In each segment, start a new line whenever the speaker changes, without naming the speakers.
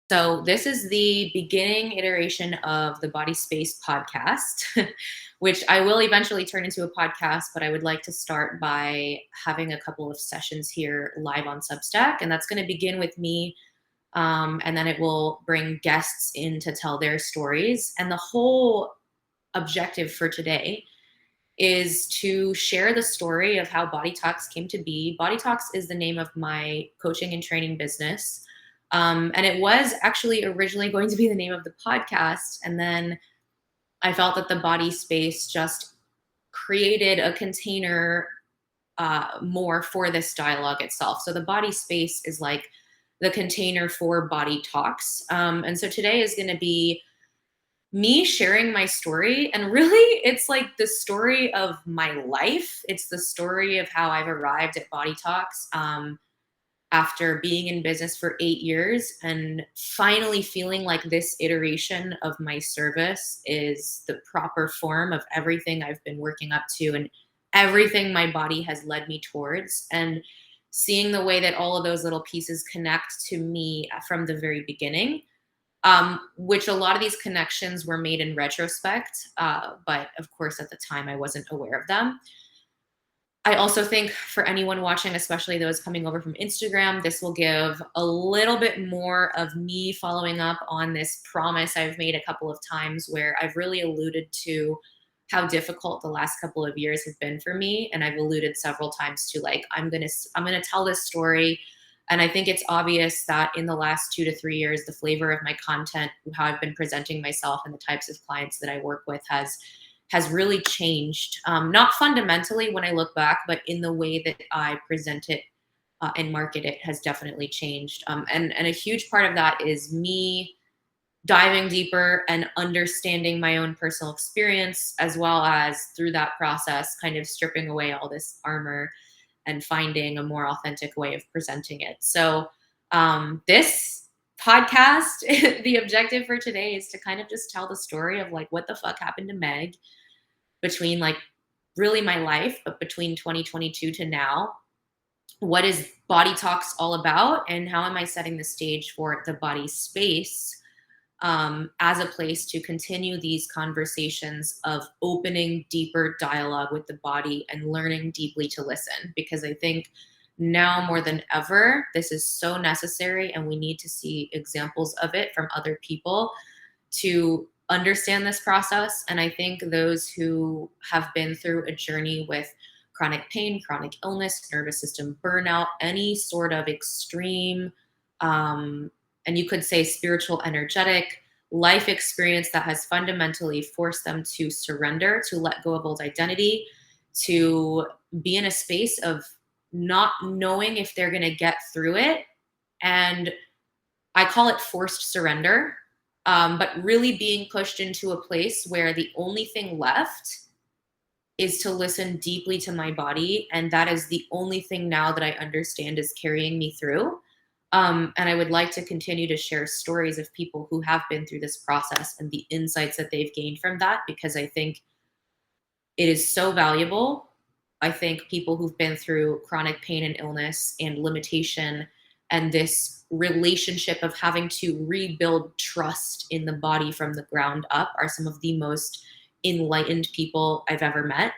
So, this is the beginning iteration of the Body Space podcast, which I will eventually turn into a podcast, but I would like to start by having a couple of sessions here live on Substack. And that's going to begin with me. And then it will bring guests in to tell their stories. And the whole objective for today is to share the story of how Body Talks came to be. Body Talks is the name of my coaching and training business. And it was actually originally going to be the name of the podcast. And then I felt that the body space just created a container more for this dialogue itself. So the body space is like the container for Body Talks. And so today is going to be me sharing my story. And really, it's like the story of my life. It's the story of how I've arrived at Body Talks. After being in business for 8 years and finally feeling like this iteration of my service is the proper form of everything I've been working up to and everything my body has led me towards, and seeing the way that all of those little pieces connect to me from the very beginning, which a lot of these connections were made in retrospect, but of course at the time I wasn't aware of them. I also think for anyone watching, especially those coming over from Instagram, this will give a little bit more of me following up on this promise I've made a couple of times, where I've really alluded to how difficult the last couple of years have been for me. And I've alluded several times to, like, I'm going to tell this story. And I think it's obvious that in the last 2 to 3 years, the flavor of my content, how I've been presenting myself and the types of clients that I work with has really changed. Not fundamentally when I look back, but in the way that I present it and market it has definitely changed. And a huge part of that is me diving deeper and understanding my own personal experience, as well as through that process, kind of stripping away all this armor and finding a more authentic way of presenting it. So this podcast, the objective for today is to kind of just tell the story of, like, what the fuck happened to Meg between, like, really my life, but between 2022 to now. What is Body Talks all about, and how am I setting the stage for the body space as a place to continue these conversations of opening deeper dialogue with the body and learning deeply to listen? Because I think now more than ever, this is so necessary, and we need to see examples of it from other people to understand this process. And I think those who have been through a journey with chronic pain, chronic illness, nervous system burnout, any sort of extreme, and you could say spiritual, energetic life experience that has fundamentally forced them to surrender, to let go of old identity, to be in a space of not knowing if they're going to get through it. And I call it forced surrender, but really being pushed into a place where the only thing left is to listen deeply to my body. And that is the only thing now that I understand is carrying me through. And I would like to continue to share stories of people who have been through this process and the insights that they've gained from that, because I think it is so valuable. I think people who've been through chronic pain and illness and limitation and this relationship of having to rebuild trust in the body from the ground up are some of the most enlightened people I've ever met.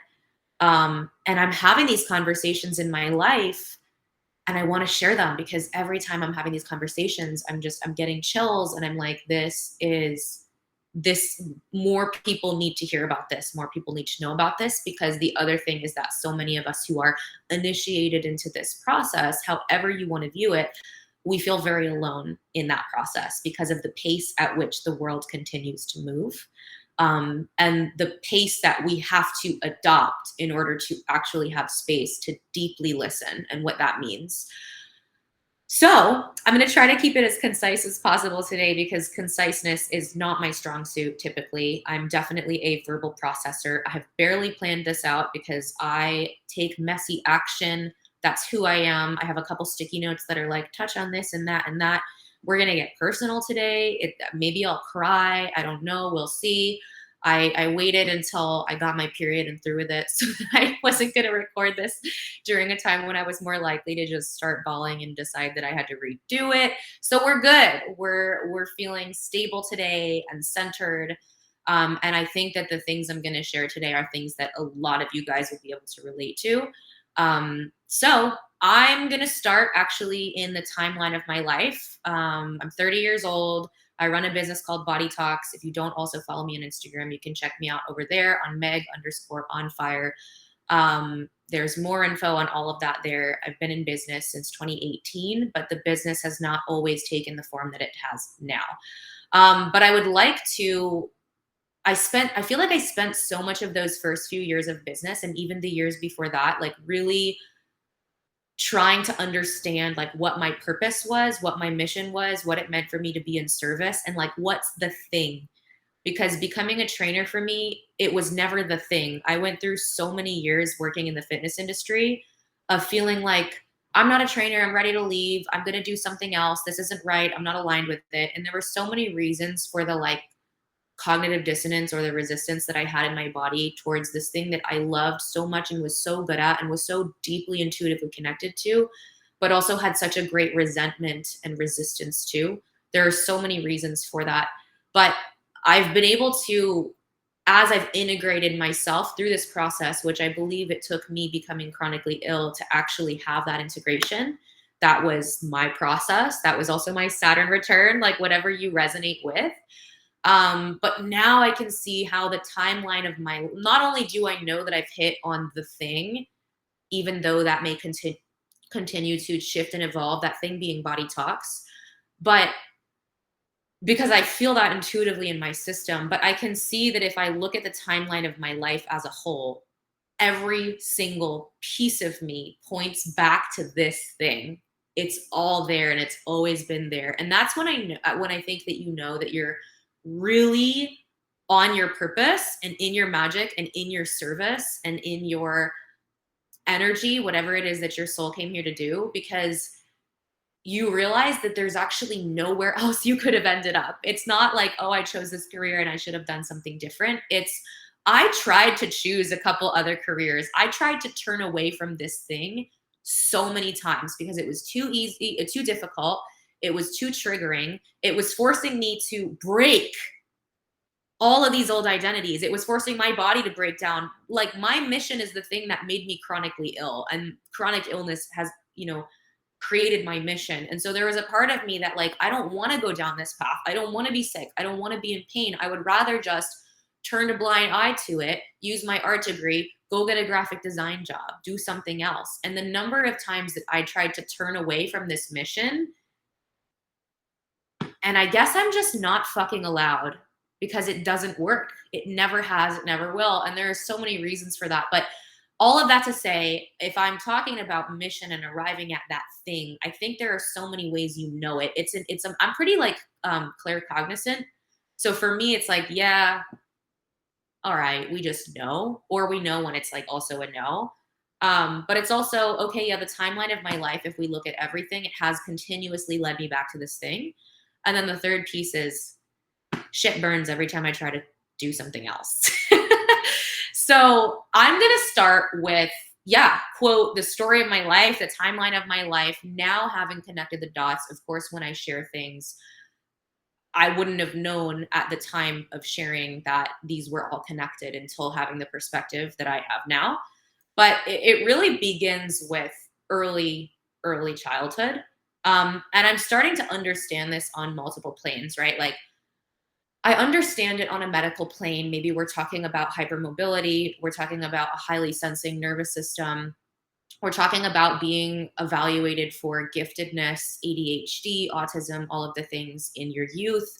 And I'm having these conversations in my life, and I want to share them, because every time I'm having these conversations, I'm getting chills, and I'm like, this, more people need to hear about this. More people need to know about this, because the other thing is that so many of us who are initiated into this process, however you want to view it, we feel very alone in that process because of the pace at which the world continues to move. And the pace that we have to adopt in order to actually have space to deeply listen, and what that means. So I'm going to try to keep it as concise as possible today, because conciseness is not my strong suit typically. I'm definitely a verbal processor. I have barely planned this out because I take messy action. That's who I am. I have a couple sticky notes that are like, touch on this and that and that. We're going to get personal today. Maybe I'll cry. I don't know. We'll see. I waited until I got my period and through with it so that I wasn't going to record this during a time when I was more likely to just start bawling and decide that I had to redo it. So we're good. We're feeling stable today and centered. And I think that the things I'm going to share today are things that a lot of you guys will be able to relate to. So I'm going to start actually in the timeline of my life. I'm 30 years old. I run a business called Body Talks. If you don't also follow me on Instagram, you can check me out over there on Meg_on_fire. There's more info on all of that there. I've been in business since 2018, but the business has not always taken the form that it has now. But I would like to, I feel like I spent so much of those first few years of business and even the years before that, like really trying to understand like what my purpose was, what my mission was, what it meant for me to be in service, and like what's the thing. Because becoming a trainer for me, it was never the thing. I went through so many years working in the fitness industry of feeling like I'm not a trainer, I'm ready to leave, I'm going to do something else, this isn't right, I'm not aligned with it. And there were so many reasons for the like cognitive dissonance or the resistance that I had in my body towards this thing that I loved so much and was so good at and was so deeply intuitively connected to, but also had such a great resentment and resistance to. There are so many reasons for that. But I've been able to, as I've integrated myself through this process, which I believe it took me becoming chronically ill to actually have that integration. That was my process. That was also my Saturn return, like whatever you resonate with. But now I can see how the timeline of my, not only do I know that I've hit on the thing, even though that may continue to shift and evolve, that thing being Body Talks, but because I feel that intuitively in my system, but I can see that if I look at the timeline of my life as a whole, every single piece of me points back to this thing. It's all there and it's always been there. And that's when I think that you know that you're really on your purpose and in your magic and in your service and in your energy, whatever it is that your soul came here to do, because you realize that there's actually nowhere else you could have ended up. It's not like, oh, I chose this career and I should have done something different. It's, I tried to choose a couple other careers. I tried to turn away from this thing so many times because it was too easy, too difficult. It was too triggering. It was forcing me to break all of these old identities. It was forcing my body to break down. Like my mission is the thing that made me chronically ill, and chronic illness has, created my mission. And so there was a part of me that like, I don't want to go down this path. I don't want to be sick. I don't want to be in pain. I would rather just turn a blind eye to it, use my art degree, go get a graphic design job, do something else. And the number of times that I tried to turn away from this mission, and I guess I'm just not fucking allowed because it doesn't work. It never has, it never will. And there are so many reasons for that. But all of that to say, if I'm talking about mission and arriving at that thing, I think there are so many ways you know it. I'm pretty like claircognizant. So for me, it's like, yeah, all right, we just know, or we know when it's like also a no. But it's also, okay, yeah, the timeline of my life, if we look at everything, it has continuously led me back to this thing. And then the third piece is shit burns every time I try to do something else. So I'm going to start with, quote, the story of my life, the timeline of my life, now having connected the dots. Of course, when I share things, I wouldn't have known at the time of sharing that these were all connected until having the perspective that I have now. But it really begins with early childhood. And I'm starting to understand this on multiple planes, right? Like, I understand it on a medical plane. Maybe we're talking about hypermobility. We're talking about a highly sensing nervous system. We're talking about being evaluated for giftedness, ADHD, autism, all of the things in your youth.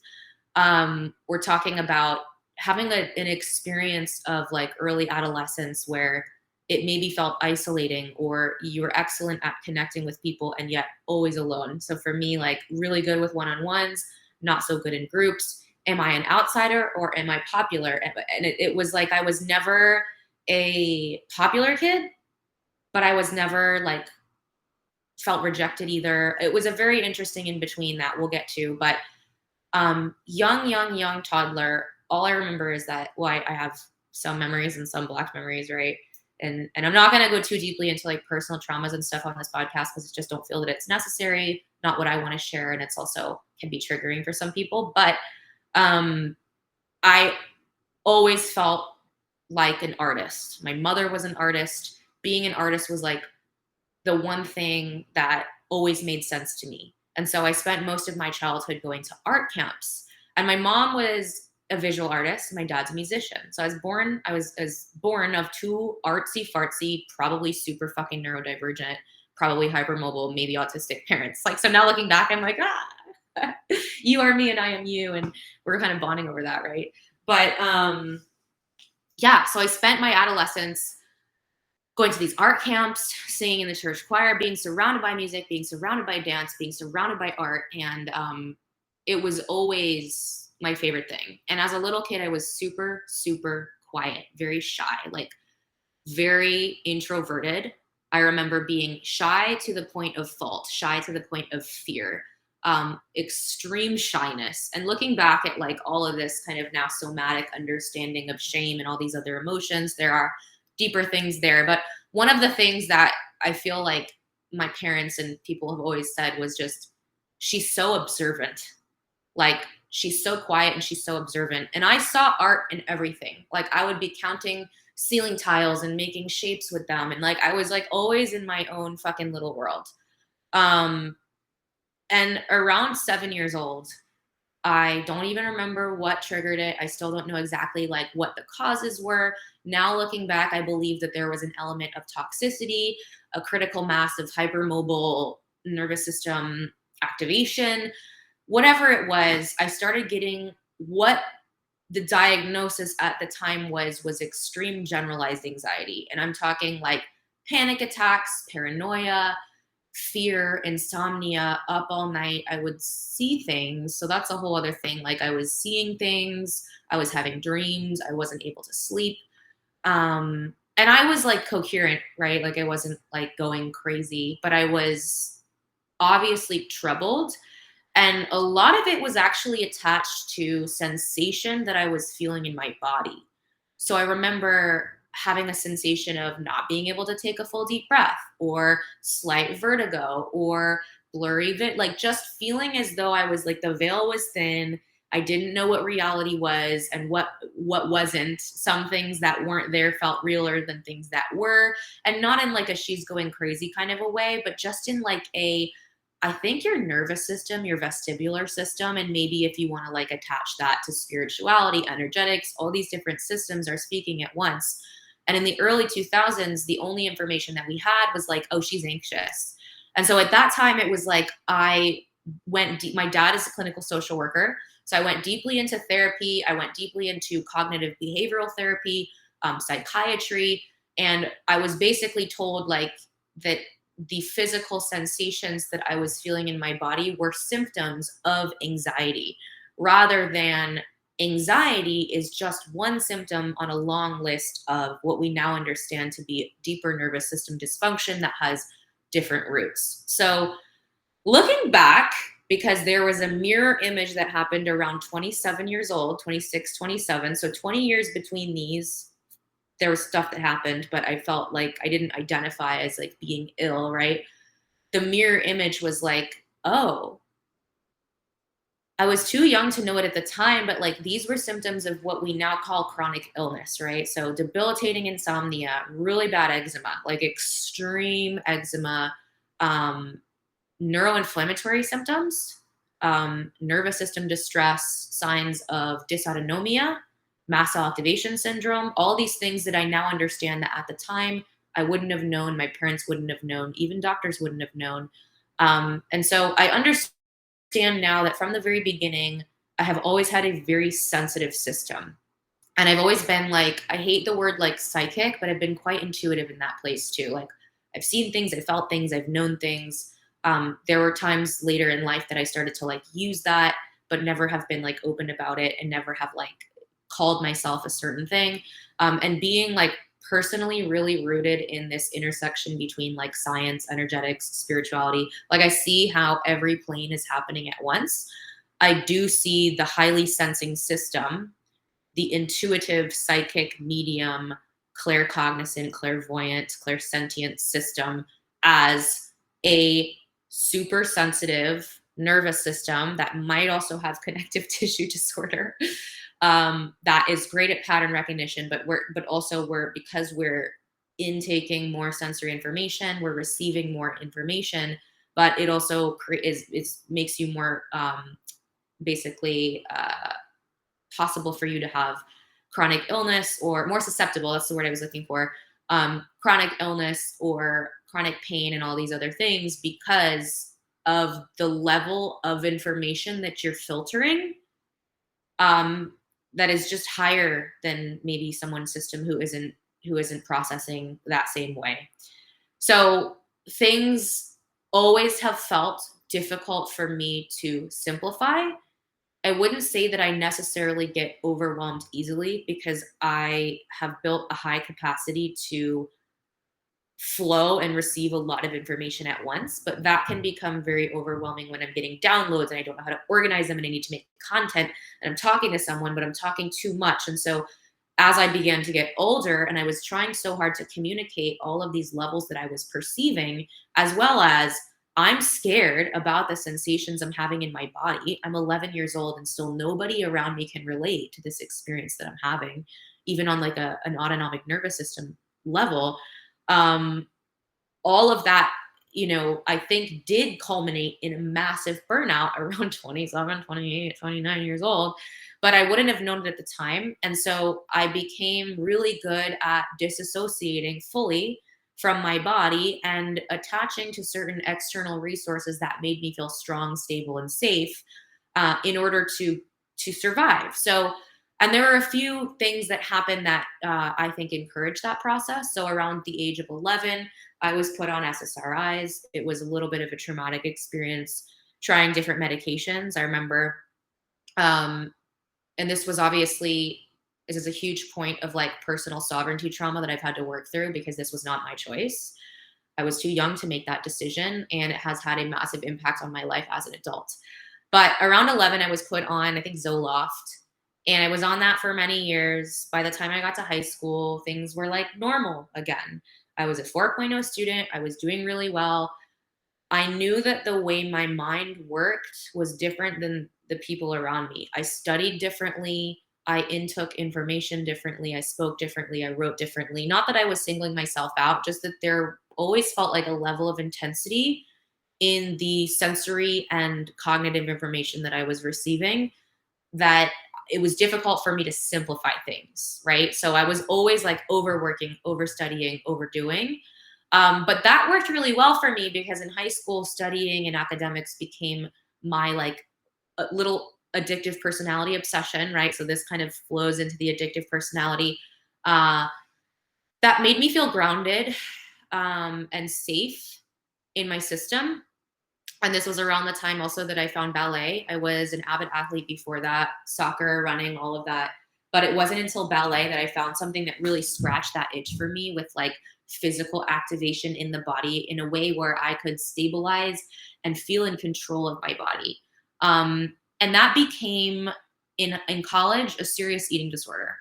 We're talking about having an experience of like early adolescence where it maybe felt isolating, or you were excellent at connecting with people and yet always alone. So for me, like really good with one-on-ones, not so good in groups. Am I an outsider or am I popular? And it was like I was never a popular kid, but I was never like felt rejected either. It was a very interesting in between that we'll get to. But young toddler, all I remember is that, well, I have some memories and some blocked memories, right? And I'm not going to go too deeply into like personal traumas and stuff on this podcast because I just don't feel that it's necessary, not what I want to share. And it's also can be triggering for some people. But I always felt like an artist. My mother was an artist. Being an artist was like the one thing that always made sense to me. And so I spent most of my childhood going to art camps. And my mom was a visual artist. My dad's a musician. So I was born of two artsy fartsy, probably super fucking neurodivergent, probably hypermobile, maybe autistic parents. Like, so now looking back, I'm like, you are me and I am you. And we're kind of bonding over that. Right. But, yeah, so I spent my adolescence going to these art camps, singing in the church choir, being surrounded by music, being surrounded by dance, being surrounded by art. And it was always my favorite thing. And as a little kid, I was super, super quiet, very shy, like very introverted. I remember being shy to the point of fault, shy to the point of fear, extreme shyness. And looking back at like all of this kind of now somatic understanding of shame and all these other emotions, there are deeper things there. But one of the things that I feel like my parents and people have always said was just, she's so observant. Like, she's so quiet and she's so observant. And I saw art in everything. Like, I would be counting ceiling tiles and making shapes with them. And like, I was like always in my own fucking little world. And around 7 years old, I don't even remember what triggered it. I still don't know exactly like what the causes were. Now looking back, I believe that there was an element of toxicity, a critical mass of hypermobile nervous system activation. Whatever it was, I started getting what the diagnosis at the time was extreme generalized anxiety. And I'm talking like panic attacks, paranoia, fear, insomnia, up all night. I would see things. So that's a whole other thing. Like, I was seeing things, I was having dreams, I wasn't able to sleep. And I was like coherent, right? Like, I wasn't like going crazy, but I was obviously troubled. And a lot of it was actually attached to sensation that I was feeling in my body. So I remember having a sensation of not being able to take a full deep breath, or slight vertigo, or blurry like just feeling as though I was like, the veil was thin. I didn't know what reality was and what wasn't. Some things that weren't there felt realer than things that were. And not in like a she's going crazy kind of a way, but just in like I think your nervous system, your vestibular system, and maybe if you want to like attach that to spirituality, energetics, all these different systems are speaking at once. And in the early 2000s, the only information that we had was like, oh, she's anxious. And so at that time, it was like, I went deep. My dad is a clinical social worker. So I went deeply into therapy. I went deeply into cognitive behavioral therapy, psychiatry. And I was basically told like that the physical sensations that I was feeling in my body were symptoms of anxiety, rather than anxiety is just one symptom on a long list of what we now understand to be deeper nervous system dysfunction that has different roots. So looking back, because there was a mirror image that happened around 27 years old, 26, 27. So 20 years between these, there was stuff that happened, but I felt like I didn't identify as like being ill, right? The mirror image was like, oh, I was too young to know it at the time, but like these were symptoms of what we now call chronic illness, right? So debilitating insomnia, really bad eczema, like extreme eczema, neuroinflammatory symptoms, nervous system distress, signs of dysautonomia, mast cell activation syndrome, all these things that I now understand that at the time I wouldn't have known, my parents wouldn't have known, even doctors wouldn't have known. And so I understand now that from the very beginning, I have always had a very sensitive system. And I've always been like, I hate the word like psychic, but I've been quite intuitive in that place too. Like, I've seen things, I felt things, I've known things. There were times later in life that I started to like use that, but never have been like open about it and never have like called myself a certain thing. And being like personally really rooted in this intersection between like science, energetics, spirituality. Like, I see how every plane is happening at once. I do see the highly sensing system the intuitive, psychic, medium, claircognizant, clairvoyant, clairsentient system as a super sensitive nervous system that might also have connective tissue disorder, that is great at pattern recognition, but also because we're intaking more sensory information, we're receiving more information, but it also makes you more basically possible for you to have chronic illness, or more susceptible, that's the word I was looking for, chronic illness or chronic pain and all these other things, because of the level of information that you're filtering, that is just higher than maybe someone's system who isn't processing that same way. So things always have felt difficult for me to simplify. I wouldn't say that I necessarily get overwhelmed easily, because I have built a high capacity to flow and receive a lot of information at once, but that can become very overwhelming when I'm getting downloads and I don't know how to organize them, and I need to make content and I'm talking to someone, but I'm talking too much. And so as I began to get older and I was trying so hard to communicate all of these levels that I was perceiving, as well as I'm scared about the sensations I'm having in my body. I'm 11 years old and still nobody around me can relate to this experience that I'm having, even on like an autonomic nervous system level. All of that, I think did culminate in a massive burnout around 27, 28, 29 years old, but I wouldn't have known it at the time. And so I became really good at disassociating fully from my body and attaching to certain external resources that made me feel strong, stable, and safe, in order to survive. So, and there are a few things that happened that I think encouraged that process. So around the age of 11, I was put on SSRIs. It was a little bit of a traumatic experience trying different medications. I remember, and this is a huge point of like personal sovereignty trauma that I've had to work through, because this was not my choice. I was too young to make that decision, and it has had a massive impact on my life as an adult. But around 11, I was put on, I think, Zoloft. And I was on that for many years. By the time I got to high school, things were like normal again. I was a 4.0 student. I was doing really well. I knew that the way my mind worked was different than the people around me. I studied differently. I intook information differently. I spoke differently. I wrote differently. Not that I was singling myself out, just that there always felt like a level of intensity in the sensory and cognitive information that I was receiving, that it was difficult for me to simplify things, right? So I was always like overworking, overstudying, overdoing. But that worked really well for me, because in high school, studying and academics became my like a little addictive personality obsession, right? So this kind of flows into the addictive personality. That made me feel grounded and safe in my system. And this was around the time also that I found ballet. I was an avid athlete before that, soccer, running, all of that. But it wasn't until ballet that I found something that really scratched that itch for me, with like physical activation in the body in a way where I could stabilize and feel in control of my body. And that became, in college, a serious eating disorder.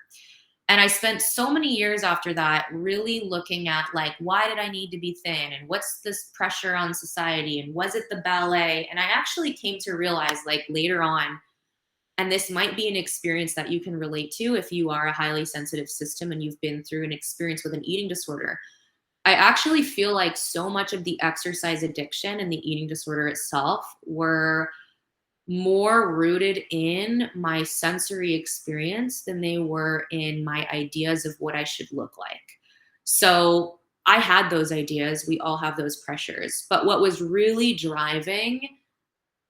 And I spent so many years after that really looking at like, why did I need to be thin? And what's this pressure on society? And was it the ballet? And I actually came to realize like later on, and this might be an experience that you can relate to if you are a highly sensitive system and you've been through an experience with an eating disorder. I actually feel like so much of the exercise addiction and the eating disorder itself were more rooted in my sensory experience than they were in my ideas of what I should look like. So I had those ideas. We all have those pressures. But what was really driving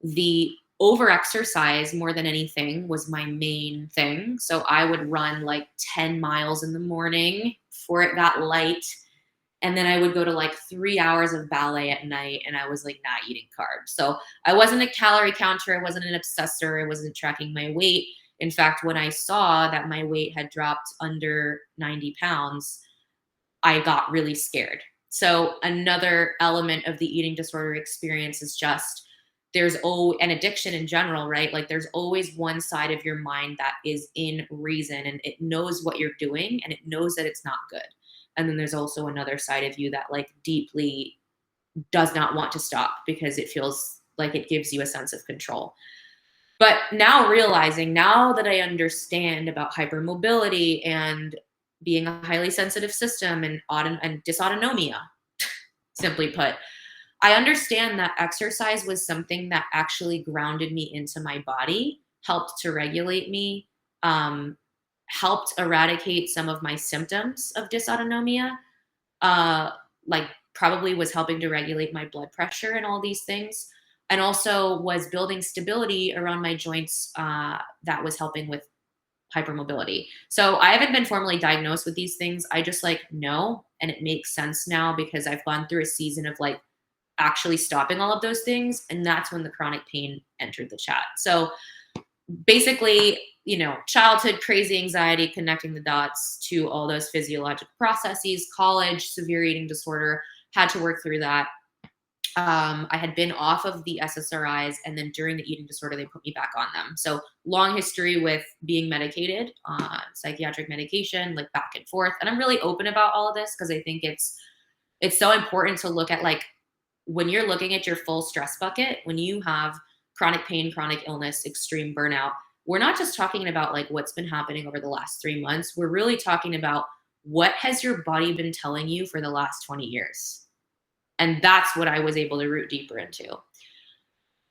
the over-exercise more than anything was my main thing. So I would run like 10 miles in the morning before it got light. And then I would go to like 3 hours of ballet at night, and I was like not eating carbs. So I wasn't a calorie counter. I wasn't an obsessor. I wasn't tracking my weight. In fact, when I saw that my weight had dropped under 90 pounds, I got really scared. So another element of the eating disorder experience is just an addiction in general, right? Like there's always one side of your mind that is in reason and it knows what you're doing and it knows that it's not good. And then there's also another side of you that like deeply does not want to stop because it feels like it gives you a sense of control. But now realizing, now that I understand about hypermobility and being a highly sensitive system and dysautonomia, simply put, I understand that exercise was something that actually grounded me into my body, helped to regulate me, helped eradicate some of my symptoms of dysautonomia, like probably was helping to regulate my blood pressure and all these things, and also was building stability around my joints that was helping with hypermobility. So I haven't been formally diagnosed with these things. I just like know, and it makes sense now because I've gone through a season of like actually stopping all of those things. And that's when the chronic pain entered the chat. So basically, childhood crazy anxiety, connecting the dots to all those physiological processes, college, severe eating disorder, had to work through that. I had been off of the SSRIs, and then during the eating disorder, they put me back on them. So long history with being medicated, psychiatric medication, like back and forth. And I'm really open about all of this because I think it's so important to look at like when you're looking at your full stress bucket, when you have chronic pain, chronic illness, extreme burnout, we're not just talking about like what's been happening over the last 3 months. We're really talking about what has your body been telling you for the last 20 years. And that's what I was able to root deeper into.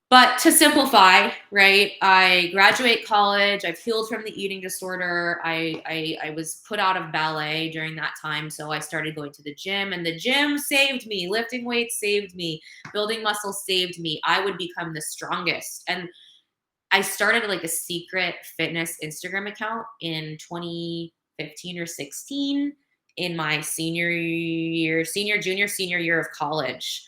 But to simplify, right, I graduate college. I've healed from the eating disorder. I was put out of ballet during that time. So I started going to the gym, and the gym saved me. Lifting weights saved me. Building muscle saved me. I would become the strongest. And I started like a secret fitness Instagram account in 2015 or 16 in my senior year of college.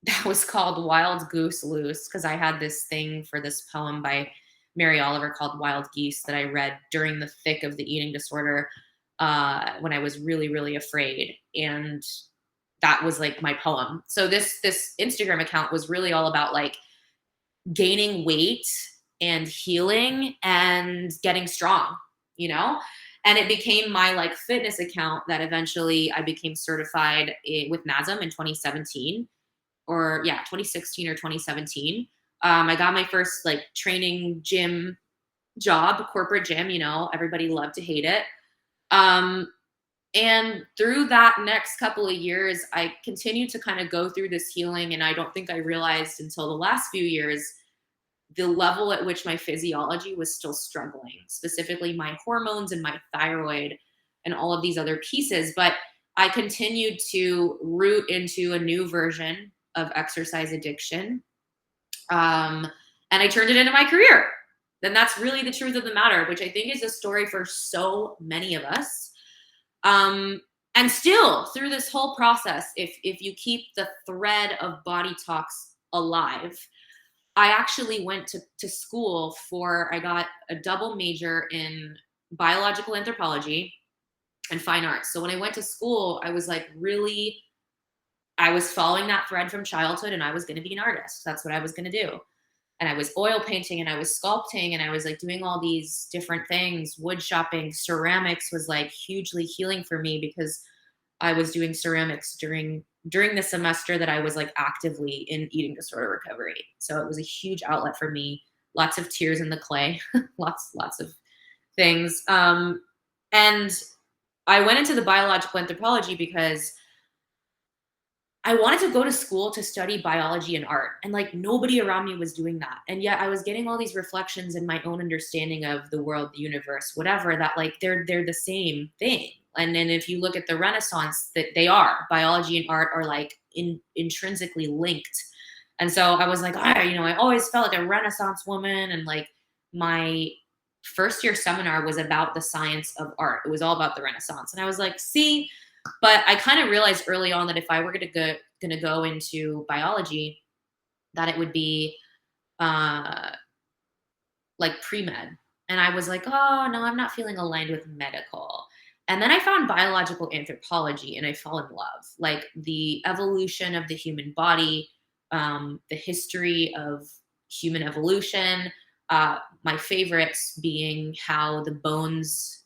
That was called Wild Goose Loose because I had this thing for this poem by Mary Oliver called Wild Geese that I read during the thick of the eating disorder when I was really, really afraid. And that was like my poem. So this Instagram account was really all about like gaining weight and healing and getting strong, And it became my like fitness account that eventually I became certified with NASM in 2017. 2016 or 2017. I got my first like training gym job, corporate gym, everybody loved to hate it. And through that next couple of years, I continued to kind of go through this healing. And I don't think I realized until the last few years, the level at which my physiology was still struggling, specifically my hormones and my thyroid and all of these other pieces. But I continued to root into a new version of exercise addiction. And I turned it into my career. Then that's really the truth of the matter, which I think is a story for so many of us. And still through this whole process, if you keep the thread of body talks alive, I actually went to school I got a double major in biological anthropology and fine arts. So when I went to school, I was like I was following that thread from childhood and I was going to be an artist. That's what I was going to do. And I was oil painting and I was sculpting and I was like doing all these different things, wood shopping. Ceramics was like hugely healing for me because I was doing ceramics during the semester that I was like actively in eating disorder recovery. So it was a huge outlet for me. Lots of tears in the clay, lots of things. And I went into the biological anthropology because I wanted to go to school to study biology and art, and like nobody around me was doing that. And yet I was getting all these reflections in my own understanding of the world, the universe, whatever, that like they're the same thing. And then if you look at the Renaissance, that they are, biology and art are like intrinsically linked. And so I was like, I always felt like a Renaissance woman. And like my first year seminar was about the science of art. It was all about the Renaissance. And I was like, see, but I kind of realized early on that if I were going to go into biology, that it would be like pre-med. And I was like, oh, no, I'm not feeling aligned with medical. And then I found biological anthropology and I fell in love. Like the evolution of the human body, the history of human evolution. My favorites being how the bones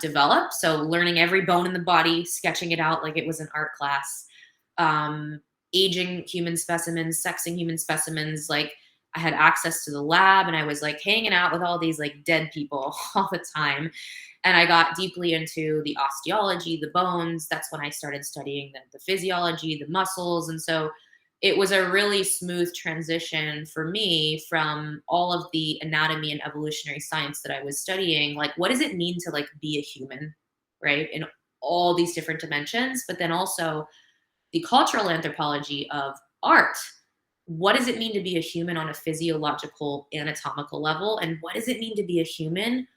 develop. So learning every bone in the body, sketching it out like it was an art class, aging human specimens, sexing human specimens. Like I had access to the lab and I was like hanging out with all these like dead people all the time. And I got deeply into the osteology, the bones. That's when I started studying the physiology, the muscles. And so it was a really smooth transition for me from all of the anatomy and evolutionary science that I was studying. Like, what does it mean to like be a human, right? In all these different dimensions, but then also the cultural anthropology of art. What does it mean to be a human on a physiological, anatomical level? And what does it mean to be a human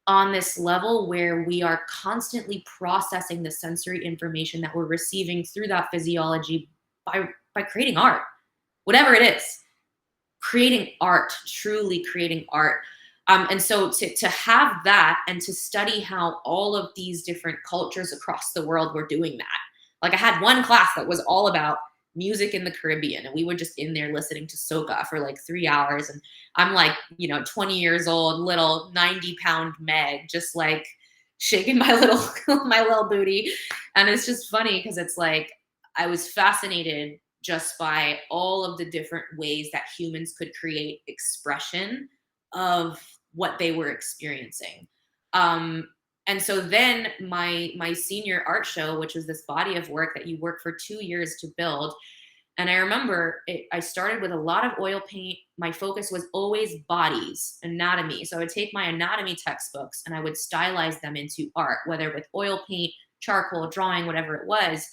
on this level where we are constantly processing the sensory information that we're receiving through that physiology by creating art, whatever it is, creating art, truly creating art. And so to have that and to study how all of these different cultures across the world were doing that. Like I had one class that was all about music in the Caribbean, and we were just in there listening to soca for like 3 hours. And I'm like, 20 years old, little 90-pound Meg, just like shaking my little booty. And it's just funny because it's like, I was fascinated just by all of the different ways that humans could create expression of what they were experiencing. And so then my senior art show, which was this body of work that you work for 2 years to build. And I remember I started with a lot of oil paint. My focus was always bodies, anatomy. So I would take my anatomy textbooks and I would stylize them into art, whether with oil paint, charcoal, drawing, whatever it was.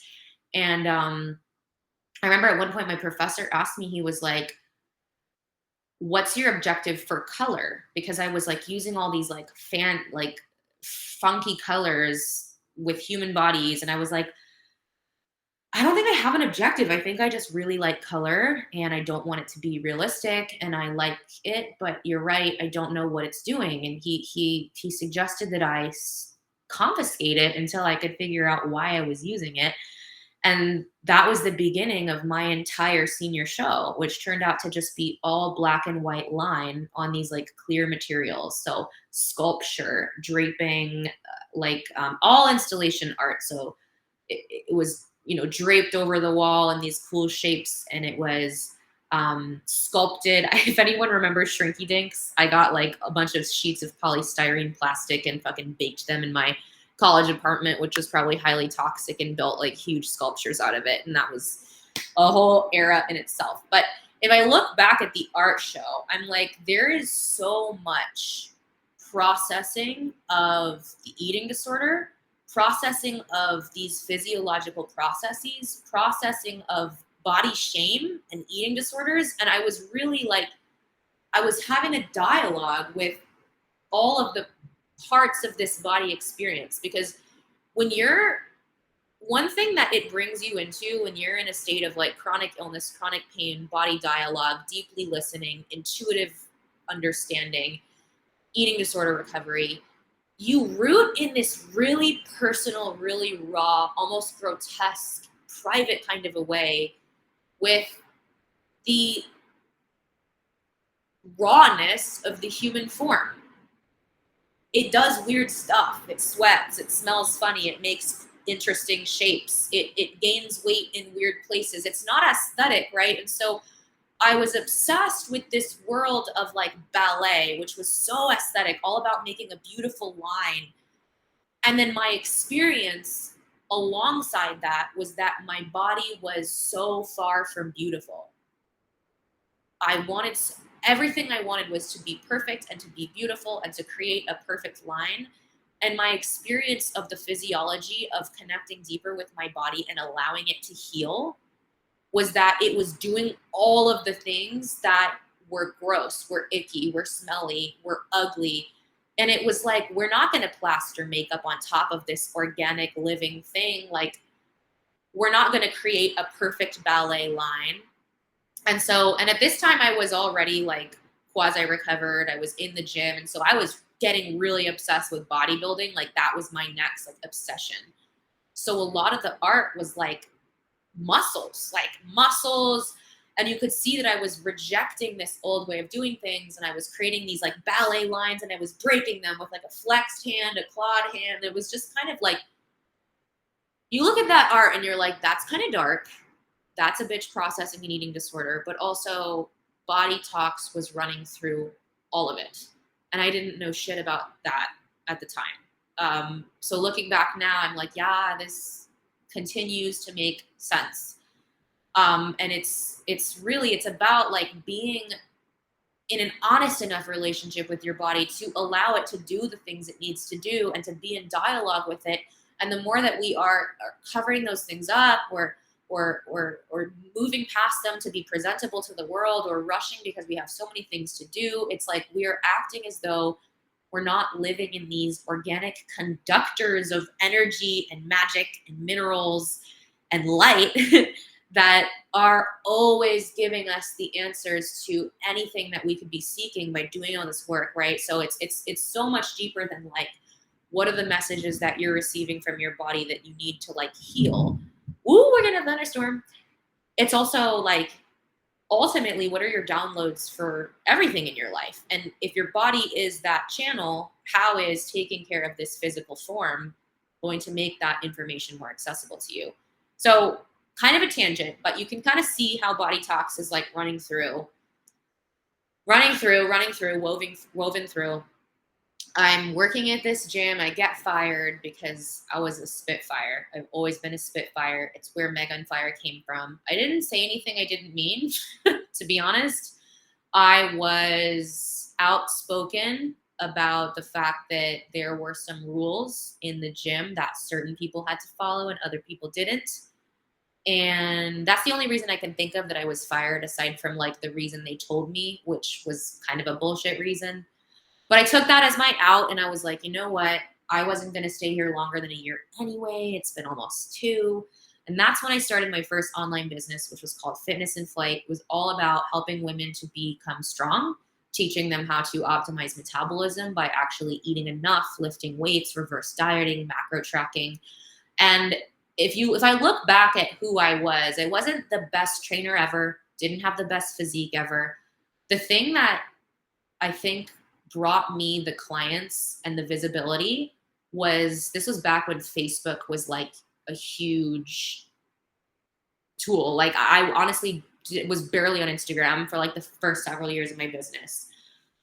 And I remember at one point my professor asked me, he was like, what's your objective for color? Because I was like using all these like funky colors with human bodies. And I was like, I don't think I have an objective. I think I just really like color and I don't want it to be realistic and I like it, but you're right. I don't know what it's doing. And he suggested that I confiscate it until I could figure out why I was using it. And that was the beginning of my entire senior show, which turned out to just be all black and white line on these like clear materials. So sculpture, draping, all installation art. So it was, draped over the wall in these cool shapes. And it was sculpted. If anyone remembers Shrinky Dinks, I got like a bunch of sheets of polystyrene plastic and fucking baked them in my college apartment, which was probably highly toxic, and built like huge sculptures out of it. And that was a whole era in itself. But if I look back at the art show, I'm like, there is so much processing of the eating disorder, processing of these physiological processes, processing of body shame and eating disorders. And I was really like, I was having a dialogue with all of the parts of this body experience, because one thing that it brings you into when you're in a state of like chronic illness, chronic pain, body dialogue, deeply listening, intuitive understanding, eating disorder recovery, you root in this really personal, really raw, almost grotesque, private kind of a way with the rawness of the human form. It does weird stuff. It sweats. It smells funny. It makes interesting shapes. It gains weight in weird places. It's not aesthetic, right? And so I was obsessed with this world of like ballet, which was so aesthetic, all about making a beautiful line. And then my experience alongside that was that my body was so far from beautiful. Everything I wanted was to be perfect and to be beautiful and to create a perfect line. And my experience of the physiology of connecting deeper with my body and allowing it to heal was that it was doing all of the things that were gross, were icky, were smelly, were ugly. And it was like, we're not going to plaster makeup on top of this organic living thing. Like, we're not going to create a perfect ballet line. And at this time I was already like quasi recovered. I was in the gym. And so I was getting really obsessed with bodybuilding. Like that was my next like obsession. So a lot of the art was like muscles And you could see that I was rejecting this old way of doing things. And I was creating these like ballet lines and I was breaking them with like a flexed hand, a clawed hand. It was just kind of like, you look at that art and you're like, that's kind of dark. That's a bitch processing and eating disorder. But also Body Talks was running through all of it. And I didn't know shit about that at the time. So looking back now, I'm like, yeah, this continues to make sense. And it's about like being in an honest enough relationship with your body to allow it to do the things it needs to do and to be in dialogue with it. And the more that we are covering those things up or moving past them to be presentable to the world or rushing because we have so many things to do, it's like we are acting as though we're not living in these organic conductors of energy and magic and minerals and light that are always giving us the answers to anything that we could be seeking by doing all this work, right? So it's so much deeper than like, what are the messages that you're receiving from your body that you need to like heal? Ooh, we're gonna have a thunderstorm. It's also like, ultimately, what are your downloads for everything in your life? And if your body is that channel, how is taking care of this physical form going to make that information more accessible to you? So kind of a tangent, but you can kind of see how Body Talks is like running through, woven through. I'm working at this gym. I get fired because I was a Spitfire. I've always been a Spitfire. It's where Megan Fire came from. I didn't say anything I didn't mean, to be honest. I was outspoken about the fact that there were some rules in the gym that certain people had to follow and other people didn't. And that's the only reason I can think of that I was fired, aside from like the reason they told me, which was kind of a bullshit reason. But I took that as my out and I was like, you know what? I wasn't going to stay here longer than a year anyway. It's been almost 2. And that's when I started my first online business, which was called Fitness in Flight. It was all about helping women to become strong, teaching them how to optimize metabolism by actually eating enough, lifting weights, reverse dieting, macro tracking. And if I look back at who I wasn't the best trainer ever, didn't have the best physique ever. The thing that I think brought me the clients and the visibility was back when Facebook was like a huge tool. Like I honestly was barely on Instagram for like the first several years of my business.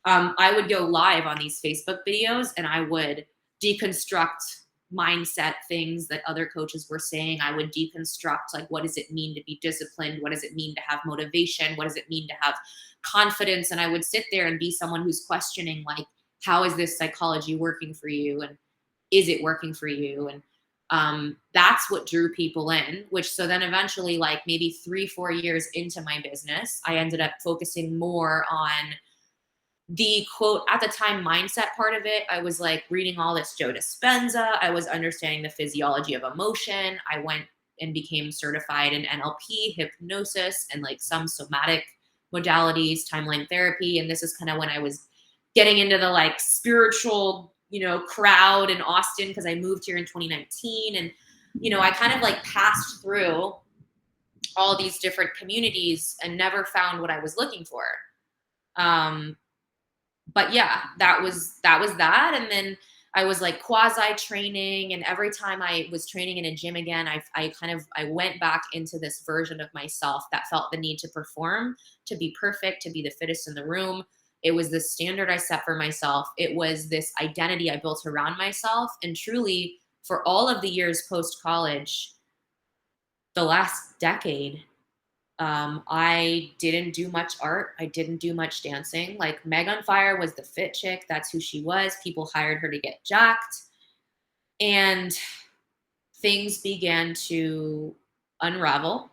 I would go live on these Facebook videos and I would deconstruct mindset things that other coaches were saying. I would deconstruct like, what does it mean to be disciplined? What does it mean to have motivation? What does it mean to have confidence? And I would sit there and be someone who's questioning like, how is this psychology working for you? And is it working for you? And that's what drew people in, so then eventually, like maybe 3-4 years into my business, I ended up focusing more on the quote at the time mindset part of it. I was like reading all this Joe Dispenza. I was understanding the physiology of emotion. I went and became certified in NLP, hypnosis, and like some somatic modalities, timeline therapy. And this is kind of when I was getting into the like spiritual, crowd in Austin, because I moved here in 2019. And, I kind of like passed through all these different communities and never found what I was looking for. But yeah, that was that. And then I was like quasi training. And every time I was training in a gym again, I went back into this version of myself that felt the need to perform, to be perfect, to be the fittest in the room. It was the standard I set for myself. It was this identity I built around myself. And truly, for all of the years post-college, the last decade, I didn't do much art. I didn't do much dancing. Like Megan Fire was the fit chick. That's who she was. People hired her to get jacked. And things began to unravel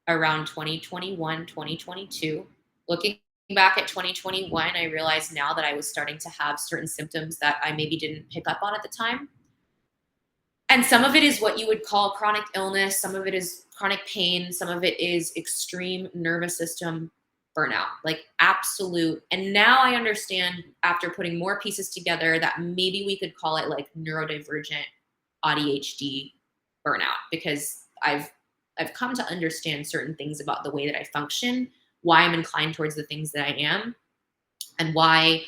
around 2021, 2022. Looking back at 2021, I realized now that I was starting to have certain symptoms that I maybe didn't pick up on at the time. And some of it is what you would call chronic illness. Some of it is chronic pain. Some of it is extreme nervous system burnout, like absolute. And now I understand, after putting more pieces together, that maybe we could call it like neurodivergent ADHD burnout, because I've I've come to understand certain things about the way that I function, why I'm inclined towards the things that I am, and why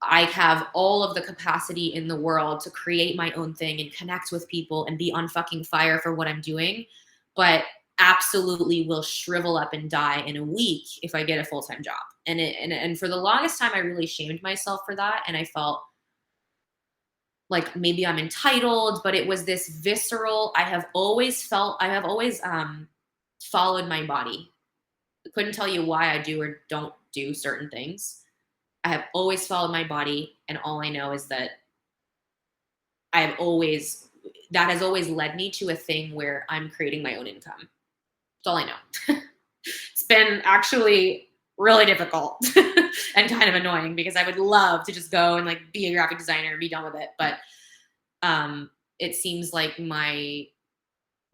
I have all of the capacity in the world to create my own thing and connect with people and be on fucking fire for what I'm doing, but absolutely will shrivel up and die in a week if I get a full-time job. And for the longest time, I really shamed myself for that. And I felt like maybe I'm entitled, but it was this visceral, I have always followed my body. I couldn't tell you why I do or don't do certain things. I have always followed my body, and all I know is that that has always led me to a thing where I'm creating my own income. That's all I know. It's been actually really difficult and kind of annoying because I would love to just go and like be a graphic designer and be done with it. But it seems like my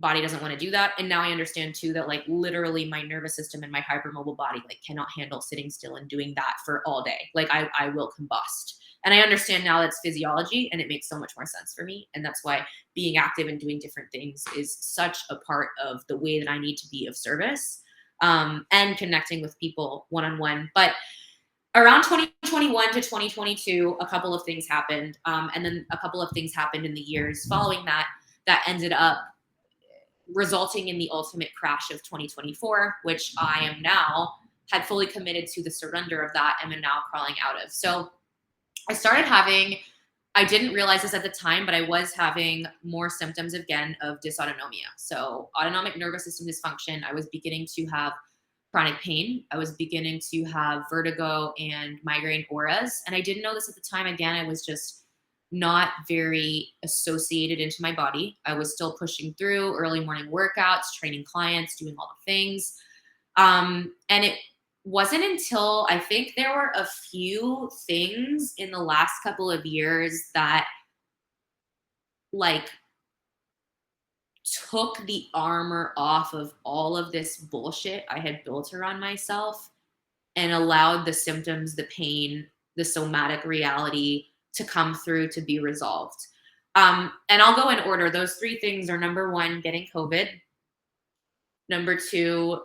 body doesn't want to do that. And now I understand too that like literally my nervous system and my hypermobile body like cannot handle sitting still and doing that for all day. Like I will combust. And I understand now that's physiology, and it makes so much more sense for me. And that's why being active and doing different things is such a part of the way that I need to be of service, and connecting with people one-on-one. But around 2021 to 2022, a couple of things happened. And then a couple of things happened in the years following that ended up resulting in the ultimate crash of 2024, which I am now had fully committed to the surrender of that and am now crawling out of. So I didn't realize this at the time, but I was having more symptoms again of dysautonomia. So autonomic nervous system dysfunction. I was beginning to have chronic pain. I was beginning to have vertigo and migraine auras. And I didn't know this at the time. Again, I was just not very associated into my body. I was still pushing through early morning workouts, training clients, doing all the things. And it wasn't until I think there were a few things in the last couple of years that like took the armor off of all of this bullshit I had built around myself and allowed the symptoms, the pain, the somatic reality to come through to be resolved. And I'll go in order. Those three things are: number one, getting COVID; number two,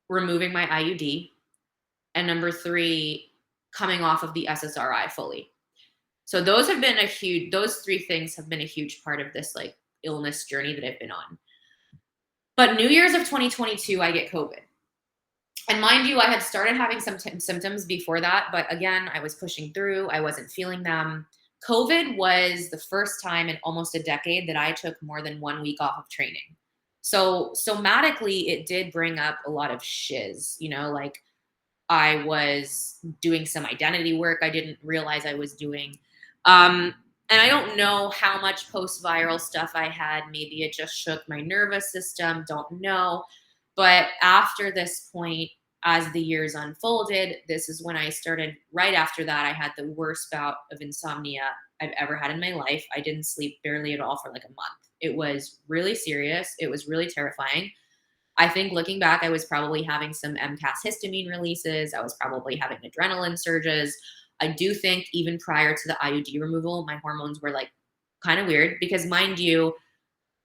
removing my IUD; and number three, coming off of the SSRI fully. So those three things have been a huge part of this like illness journey that I've been on. But New Year's of 2022, I get COVID. And mind you, I had started having some symptoms before that, but again, I was pushing through. I wasn't feeling them. COVID was the first time in almost a decade that I took more than 1 week off of training. So somatically, it did bring up a lot of shiz, like I was doing some identity work I didn't realize I was doing. And I don't know how much post-viral stuff I had. Maybe it just shook my nervous system. Don't know. But after this point, as the years unfolded, this is when I started. Right after that, I had the worst bout of insomnia I've ever had in my life. I didn't sleep barely at all for like a month. It was really serious. It was really terrifying. I think looking back, I was probably having some MCAS histamine releases. I was probably having adrenaline surges. I do think even prior to the IUD removal, my hormones were like kind of weird because, mind you,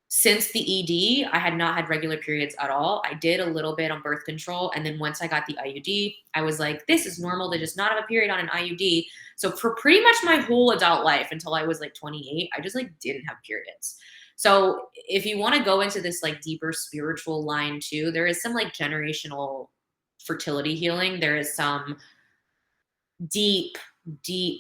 since the ED, I had not had regular periods at all. I did a little bit on birth control. And then once I got the IUD, I was like, this is normal to just not have a period on an IUD. So for pretty much my whole adult life until I was like 28, I just like didn't have periods. So if you want to go into this like deeper spiritual line too, there is some like generational fertility healing. There is some deep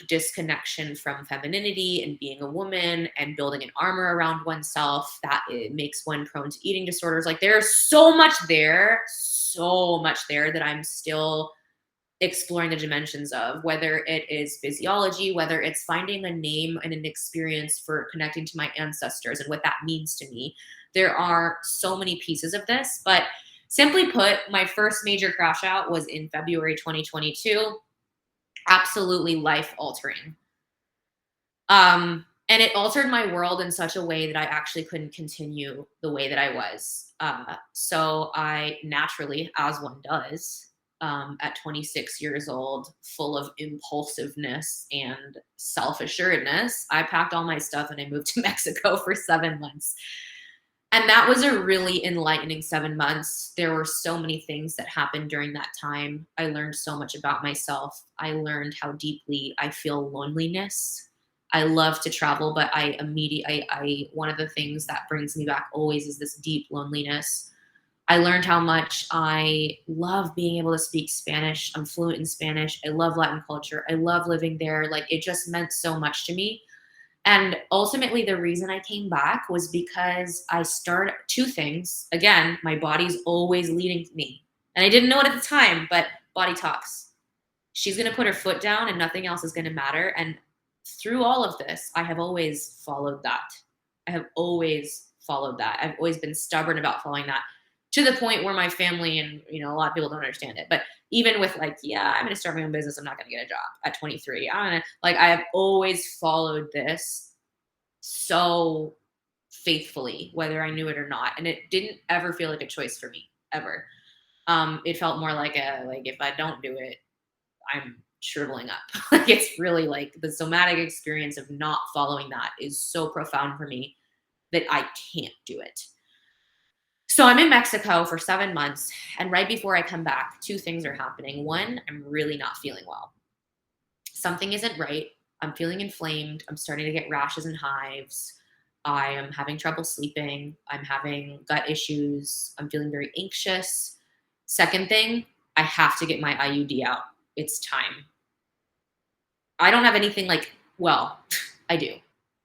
disconnection from femininity and being a woman and building an armor around oneself that it makes one prone to eating disorders. Like there's so much there that I'm still exploring the dimensions of, whether it is physiology, whether it's finding a name and an experience for connecting to my ancestors and what that means to me. There are so many pieces of this, but simply put, my first major crash out was in February 2022. Absolutely life altering. And it altered my world in such a way that I actually couldn't continue the way that I was. So I naturally, as one does, at 26 years old, full of impulsiveness and self-assuredness, I packed all my stuff and I moved to Mexico for 7 months. And that was a really enlightening 7 months. There were so many things that happened during that time. I learned so much about myself. I learned how deeply I feel loneliness. I love to travel, but I one of the things that brings me back always is this deep loneliness. I learned how much I love being able to speak Spanish. I'm fluent in Spanish. I love Latin culture. I love living there. Like, it just meant so much to me. And ultimately, the reason I came back was because I started two things. Again, my body's always leading me. And I didn't know it at the time, but body talks. She's going to put her foot down and nothing else is going to matter. And through all of this, I have always followed that. I have always followed that. I've always been stubborn about following that, to the point where my family and, a lot of people don't understand it. But even with like, yeah, I'm going to start my own business, I'm not going to get a job at 23. I have always followed this so faithfully, whether I knew it or not. And it didn't ever feel like a choice for me, ever. It felt more like if I don't do it, I'm shriveling up. Like, it's really like the somatic experience of not following that is so profound for me that I can't do it. So I'm in Mexico for 7 months, and right before I come back, two things are happening. One, I'm really not feeling well. Something isn't right. I'm feeling inflamed. I'm starting to get rashes and hives. I am having trouble sleeping. I'm having gut issues. I'm feeling very anxious. Second thing, I have to get my IUD out. It's time. I don't have anything I do.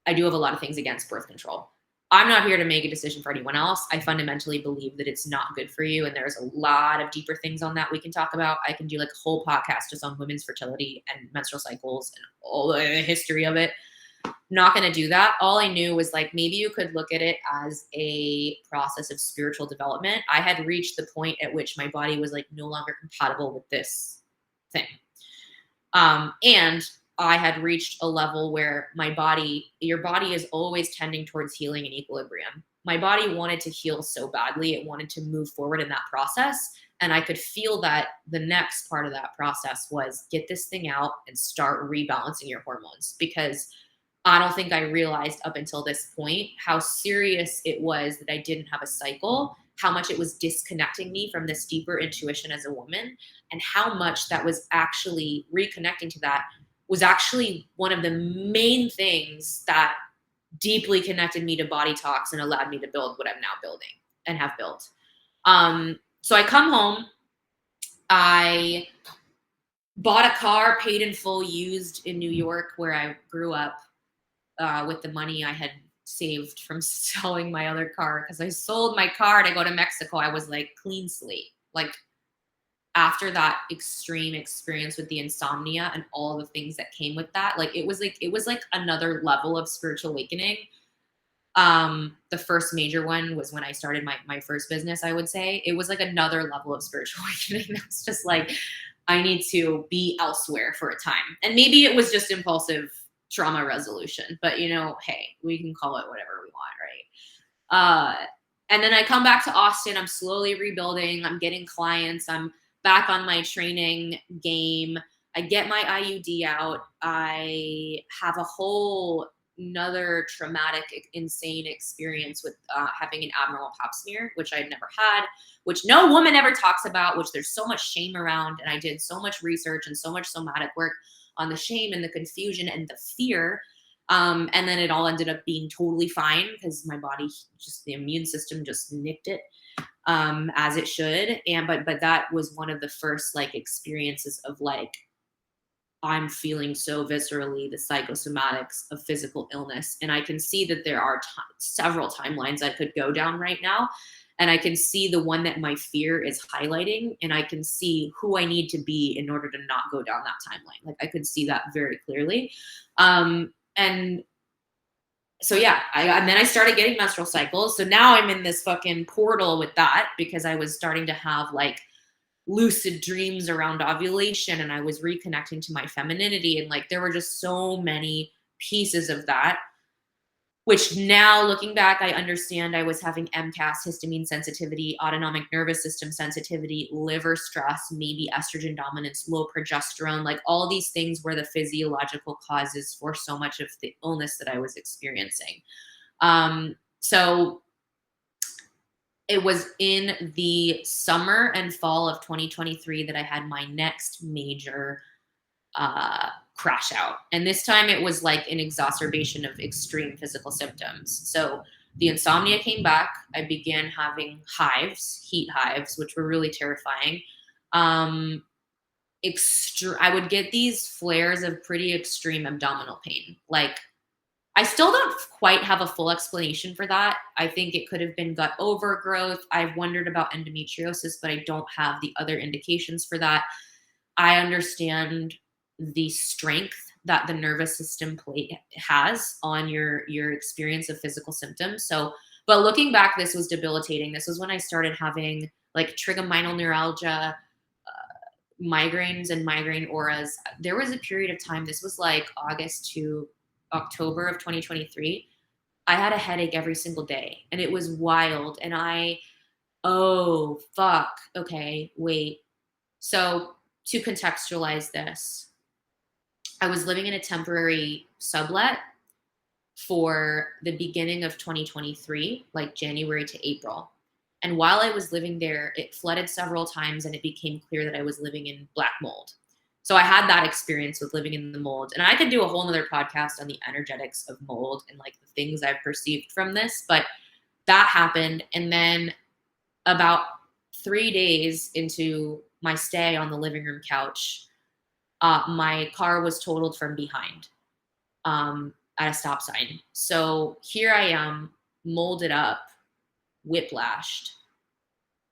I do have a lot of things against birth control. I'm not here to make a decision for anyone else. I fundamentally believe that it's not good for you. And there's a lot of deeper things on that we can talk about. I can do like a whole podcast just on women's fertility and menstrual cycles and all the history of it. Not going to do that. All I knew was like, maybe you could look at it as a process of spiritual development. I had reached the point at which my body was like no longer compatible with this thing. And I had reached a level where your body is always tending towards healing and equilibrium. My body wanted to heal so badly. It wanted to move forward in that process. And I could feel that the next part of that process was get this thing out and start rebalancing your hormones, because I don't think I realized up until this point how serious it was that I didn't have a cycle, how much it was disconnecting me from this deeper intuition as a woman, and how much that was actually reconnecting to that was actually one of the main things that deeply connected me to body talks and allowed me to build what I'm now building and have built. So I come home, I bought a car, paid in full, used in New York where I grew up, with the money I had saved from selling my other car. Because I sold my car to go to Mexico. I was like clean slate. Like, after that extreme experience with the insomnia and all the things that came with that, it was like another level of spiritual awakening. The first major one was when I started my first business. I would say it was like another level of spiritual awakening. It was just like, I need to be elsewhere for a time. And maybe it was just impulsive trauma resolution, but hey, we can call it whatever we want, right? And then I come back to Austin. I'm slowly rebuilding. I'm getting clients. I'm back on my training game. I get my IUD out. I have a whole another traumatic, insane experience with having an abnormal pap smear, which I'd never had, which no woman ever talks about, which there's so much shame around. And I did so much research and so much somatic work on the shame and the confusion and the fear. And then it all ended up being totally fine because my body, just the immune system just nicked it. As it should. But that was one of the first experiences of I'm feeling so viscerally the psychosomatics of physical illness. And I can see that there are several timelines I could go down right now. And I can see the one that my fear is highlighting, and I can see who I need to be in order to not go down that timeline. I could see that very clearly. And so yeah, and then I started getting menstrual cycles. So now I'm in this fucking portal with that because I was starting to have lucid dreams around ovulation, and I was reconnecting to my femininity. And there were just so many pieces of that, which now looking back, I understand I was having MCAS, histamine sensitivity, autonomic nervous system sensitivity, liver stress, maybe estrogen dominance, low progesterone, all these things were the physiological causes for so much of the illness that I was experiencing. So it was in the summer and fall of 2023 that I had my next major crash out. And this time it was like an exacerbation of extreme physical symptoms. So the insomnia came back. I began having hives, heat hives, which were really terrifying. I would get these flares of pretty extreme abdominal pain. Like, I still don't quite have a full explanation for that. I think it could have been gut overgrowth. I've wondered about endometriosis, but I don't have the other indications for that. I understand the strength that the nervous system has on your experience of physical symptoms. So, but looking back, this was debilitating. This was when I started having like trigeminal neuralgia, migraines and migraine auras. There was a period of time, this was like August to October of 2023. I had a headache every single day and it was wild. And oh, fuck. Okay, wait. So to contextualize this, I was living in a temporary sublet for the beginning of 2023, like January to April. And while I was living there, it flooded several times and it became clear that I was living in black mold. So I had that experience with living in the mold. And I could do a whole nother podcast on the energetics of mold and like the things I've perceived from this, but that happened. And then about 3 days into my stay on the living room couch, my car was totaled from behind at a stop sign. So here I am, molded up, whiplashed.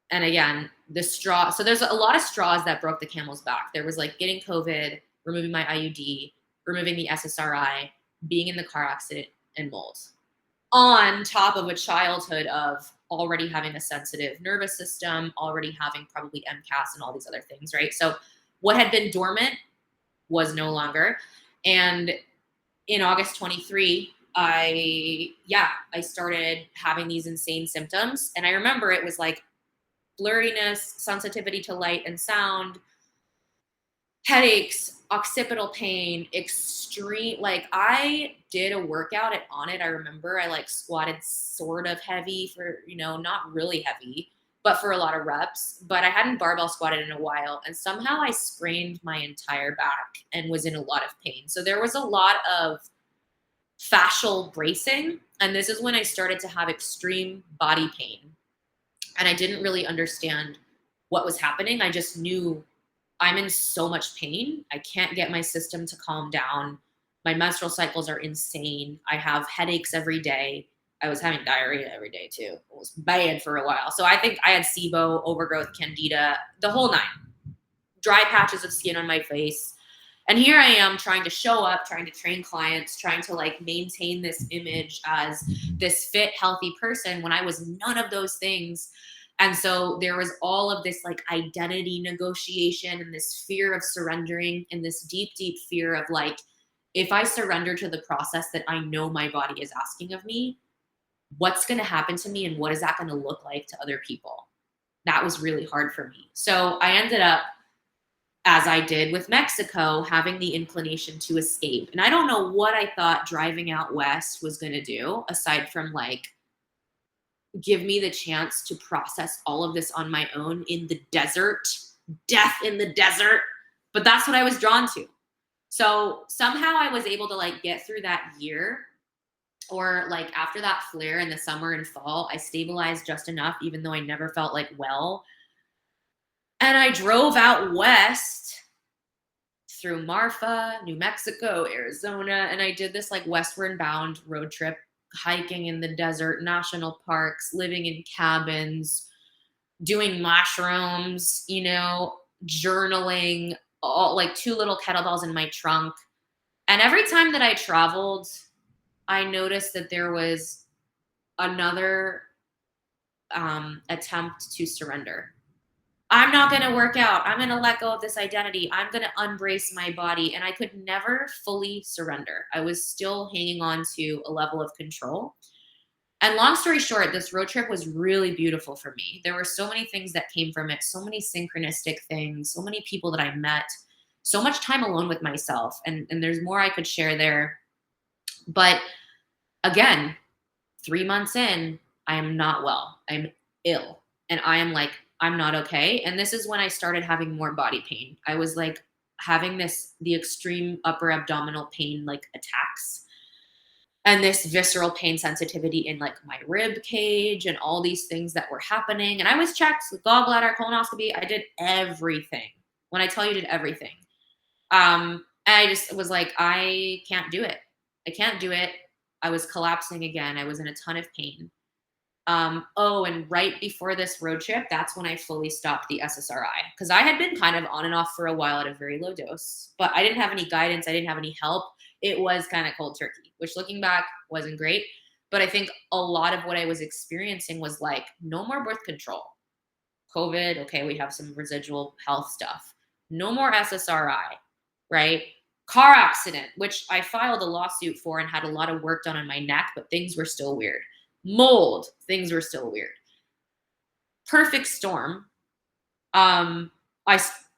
And again, the straw. So there's a lot of straws that broke the camel's back. There was like getting COVID, removing my IUD, removing the SSRI, being in the car accident, and mold. On top of a childhood of already having a sensitive nervous system, already having probably MCAS and all these other things, right? So what had been dormant was no longer. And in August 23, I started having these insane symptoms. And I remember it was like blurriness, sensitivity to light and sound, headaches, occipital pain, extreme. Like, I did a workout at On It. I remember I like squatted sort of heavy for, not really heavy, but for a lot of reps. But I hadn't barbell squatted in a while. And somehow I sprained my entire back and was in a lot of pain. So there was a lot of fascial bracing. And this is when I started to have extreme body pain. And I didn't really understand what was happening. I just knew I'm in so much pain. I can't get my system to calm down. My menstrual cycles are insane. I have headaches every day. I was having diarrhea every day too. It was bad for a while. So I think I had SIBO, overgrowth, candida, the whole nine. Dry patches of skin on my face. And here I am trying to show up, trying to train clients, trying to like maintain this image as this fit, healthy person when I was none of those things. And so there was all of this like identity negotiation and this fear of surrendering and this deep, deep fear of like, if I surrender to the process that I know my body is asking of me, what's going to happen to me and what is that going to look like to other people? That was really hard for me. So I ended up, as I did with Mexico, having the inclination to escape. And I don't know what I thought driving out west was going to do, aside from like, give me the chance to process all of this on my own in the desert, death in the desert. But that's what I was drawn to. So somehow I was able to like get through that year, or like after that flare in the summer and fall, I stabilized just enough, even though I never felt like well. And I drove out west through Marfa, New Mexico, Arizona, and I did this like westward bound road trip, hiking in the desert, national parks, living in cabins, doing mushrooms, journaling, all like 2 little kettlebells in my trunk. And every time that I traveled, I noticed that there was another attempt to surrender. I'm not going to work out. I'm going to let go of this identity. I'm going to unbrace my body. And I could never fully surrender. I was still hanging on to a level of control. And long story short, this road trip was really beautiful for me. There were so many things that came from it, so many synchronistic things, so many people that I met, so much time alone with myself. And there's more I could share there. But again, 3 months in, I am not well. I'm ill. And I am like, I'm not okay. And this is when I started having more body pain. I was like having the extreme upper abdominal pain, like attacks, and this visceral pain sensitivity in like my rib cage and all these things that were happening. And I was checked with gallbladder, colonoscopy. I did everything. When I tell you, did everything. And I just was like, I can't do it. I can't do it. I was collapsing again. I was in a ton of pain. And right before this road trip, that's when I fully stopped the SSRI, because I had been kind of on and off for a while at a very low dose, but I didn't have any guidance. I didn't have any help. It was kind of cold turkey, which looking back wasn't great. But I think a lot of what I was experiencing was like, no more birth control. COVID, okay, we have some residual health stuff. No more SSRI, right? Car accident, which I filed a lawsuit for and had a lot of work done on my neck, but things were still weird. Mold, things were still weird. Perfect storm.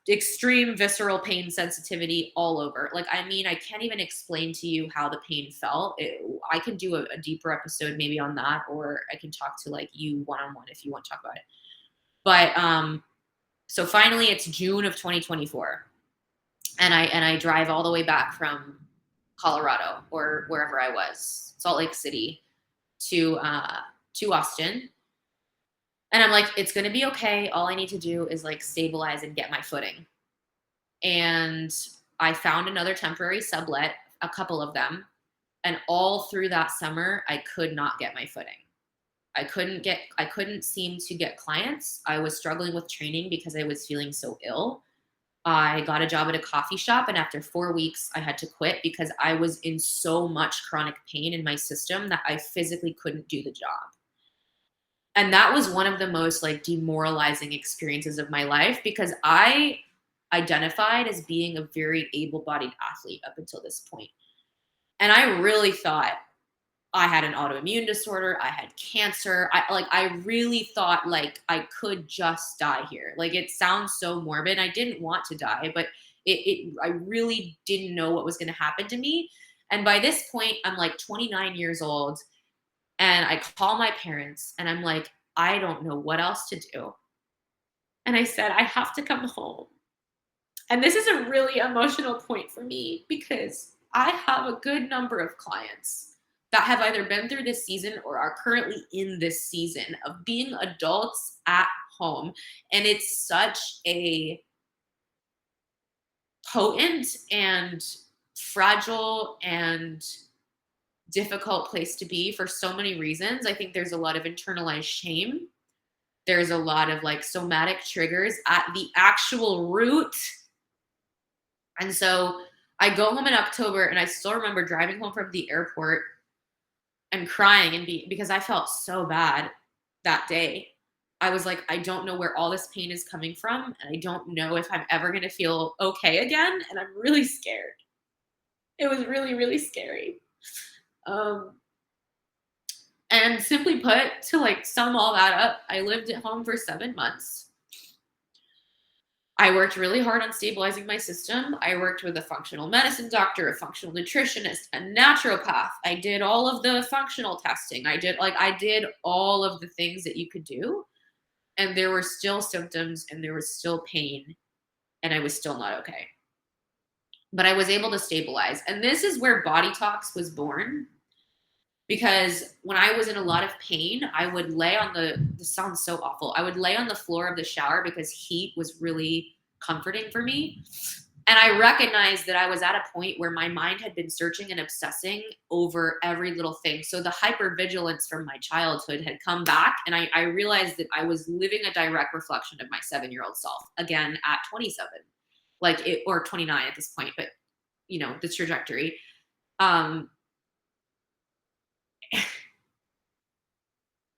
Extreme visceral pain sensitivity all over. Like, I mean, I can't even explain to you how the pain felt. I can do a deeper episode maybe on that, or I can talk to like you one-on-one if you want to talk about it. But so finally it's June of 2024. And I drive all the way back from Colorado or wherever I was, Salt Lake City, to Austin. And I'm like, it's going to be okay. All I need to do is like stabilize and get my footing. And I found another temporary sublet, a couple of them. And all through that summer, I could not get my footing. I couldn't seem to get clients. I was struggling with training because I was feeling so ill. I got a job at a coffee shop, and after 4 weeks, I had to quit because I was in so much chronic pain in my system that I physically couldn't do the job. And that was one of the most like demoralizing experiences of my life, because I identified as being a very able-bodied athlete up until this point. And I really thought I had an autoimmune disorder. I had cancer. I really thought like I could just die here. Like, it sounds so morbid. I didn't want to die, but I really didn't know what was going to happen to me. And by this point, I'm like 29 years old, and I call my parents and I'm like, I don't know what else to do. And I said, I have to come home. And this is a really emotional point for me, because I have a good number of clients that have either been through this season or are currently in this season of being adults at home. And it's such a potent and fragile and difficult place to be for so many reasons. I think there's a lot of internalized shame. There's a lot of like somatic triggers at the actual root. And so I go home in October, and I still remember driving home from the airport and crying because I felt so bad that day. I was like, I don't know where all this pain is coming from, and I don't know if I'm ever going to feel okay again, and I'm really scared. It was really, really scary. And simply put, to like sum all that up, I lived at home for 7 months. I worked really hard on stabilizing my system. I worked with a functional medicine doctor, a functional nutritionist, a naturopath. I did all of the functional testing. I did all of the things that you could do. And there were still symptoms, and there was still pain, and I was still not okay. But I was able to stabilize. And this is where Body Talks was born. Because when I was in a lot of pain, I would lay on this sounds so awful. I would lay on the floor of the shower because heat was really comforting for me. And I recognized that I was at a point where my mind had been searching and obsessing over every little thing. So the hypervigilance from my childhood had come back. And I realized that I was living a direct reflection of my 7-year-old self, again, at 27, or 29 at this point, but you know, the trajectory.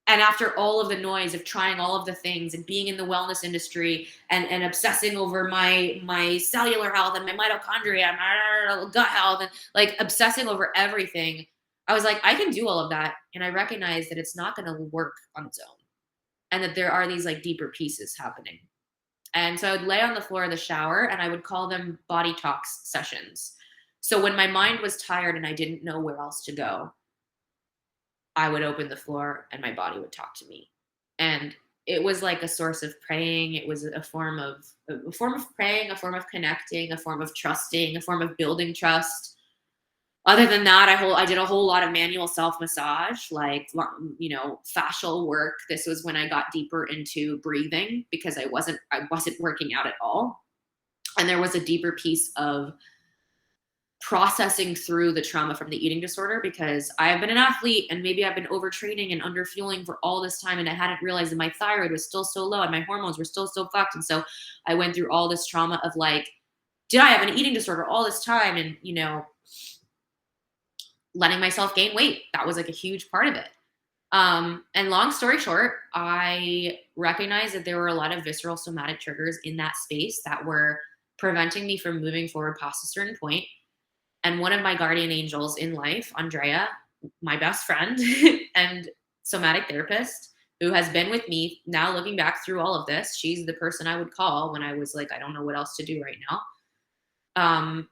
And after all of the noise of trying all of the things and being in the wellness industry and obsessing over my cellular health and my mitochondria and my gut health and like obsessing over everything, I was like, I can do all of that. And I recognize that it's not going to work on its own, and that there are these like deeper pieces happening. And so I would lay on the floor of the shower, and I would call them Body Talks sessions. So when my mind was tired and I didn't know where else to go, I would open the floor and my body would talk to me. And it was like a source of praying. It was a form of praying, a form of connecting, a form of trusting, a form of building trust. Other than that, I did a whole lot of manual self massage, like, fascial work. This was when I got deeper into breathing because I wasn't working out at all, and there was a deeper piece of processing through the trauma from the eating disorder, because I've been an athlete and maybe I've been overtraining and underfueling for all this time, and I hadn't realized that my thyroid was still so low and my hormones were still so fucked. And so I went through all this trauma of like, did I have an eating disorder all this time? And, letting myself gain weight. That was like a huge part of it. And long story short, I recognized that there were a lot of visceral somatic triggers in that space that were preventing me from moving forward past a certain point. And one of my guardian angels in life, Andrea, my best friend and somatic therapist, who has been with me now looking back through all of this, she's the person I would call when I was like, I don't know what else to do right now.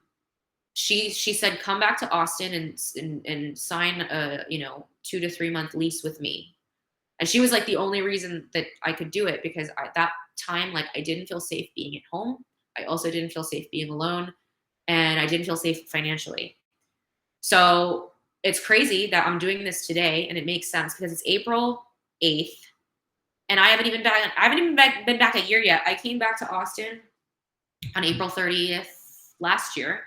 She said, come back to Austin and sign a 2 to 3 month lease with me. And she was like the only reason that I could do it, because at that time, like, I didn't feel safe being at home. I also didn't feel safe being alone, and I didn't feel safe financially. So it's crazy that I'm doing this today, and it makes sense because it's April 8th, and I haven't even been back a year yet. I came back to Austin on April 30th last year,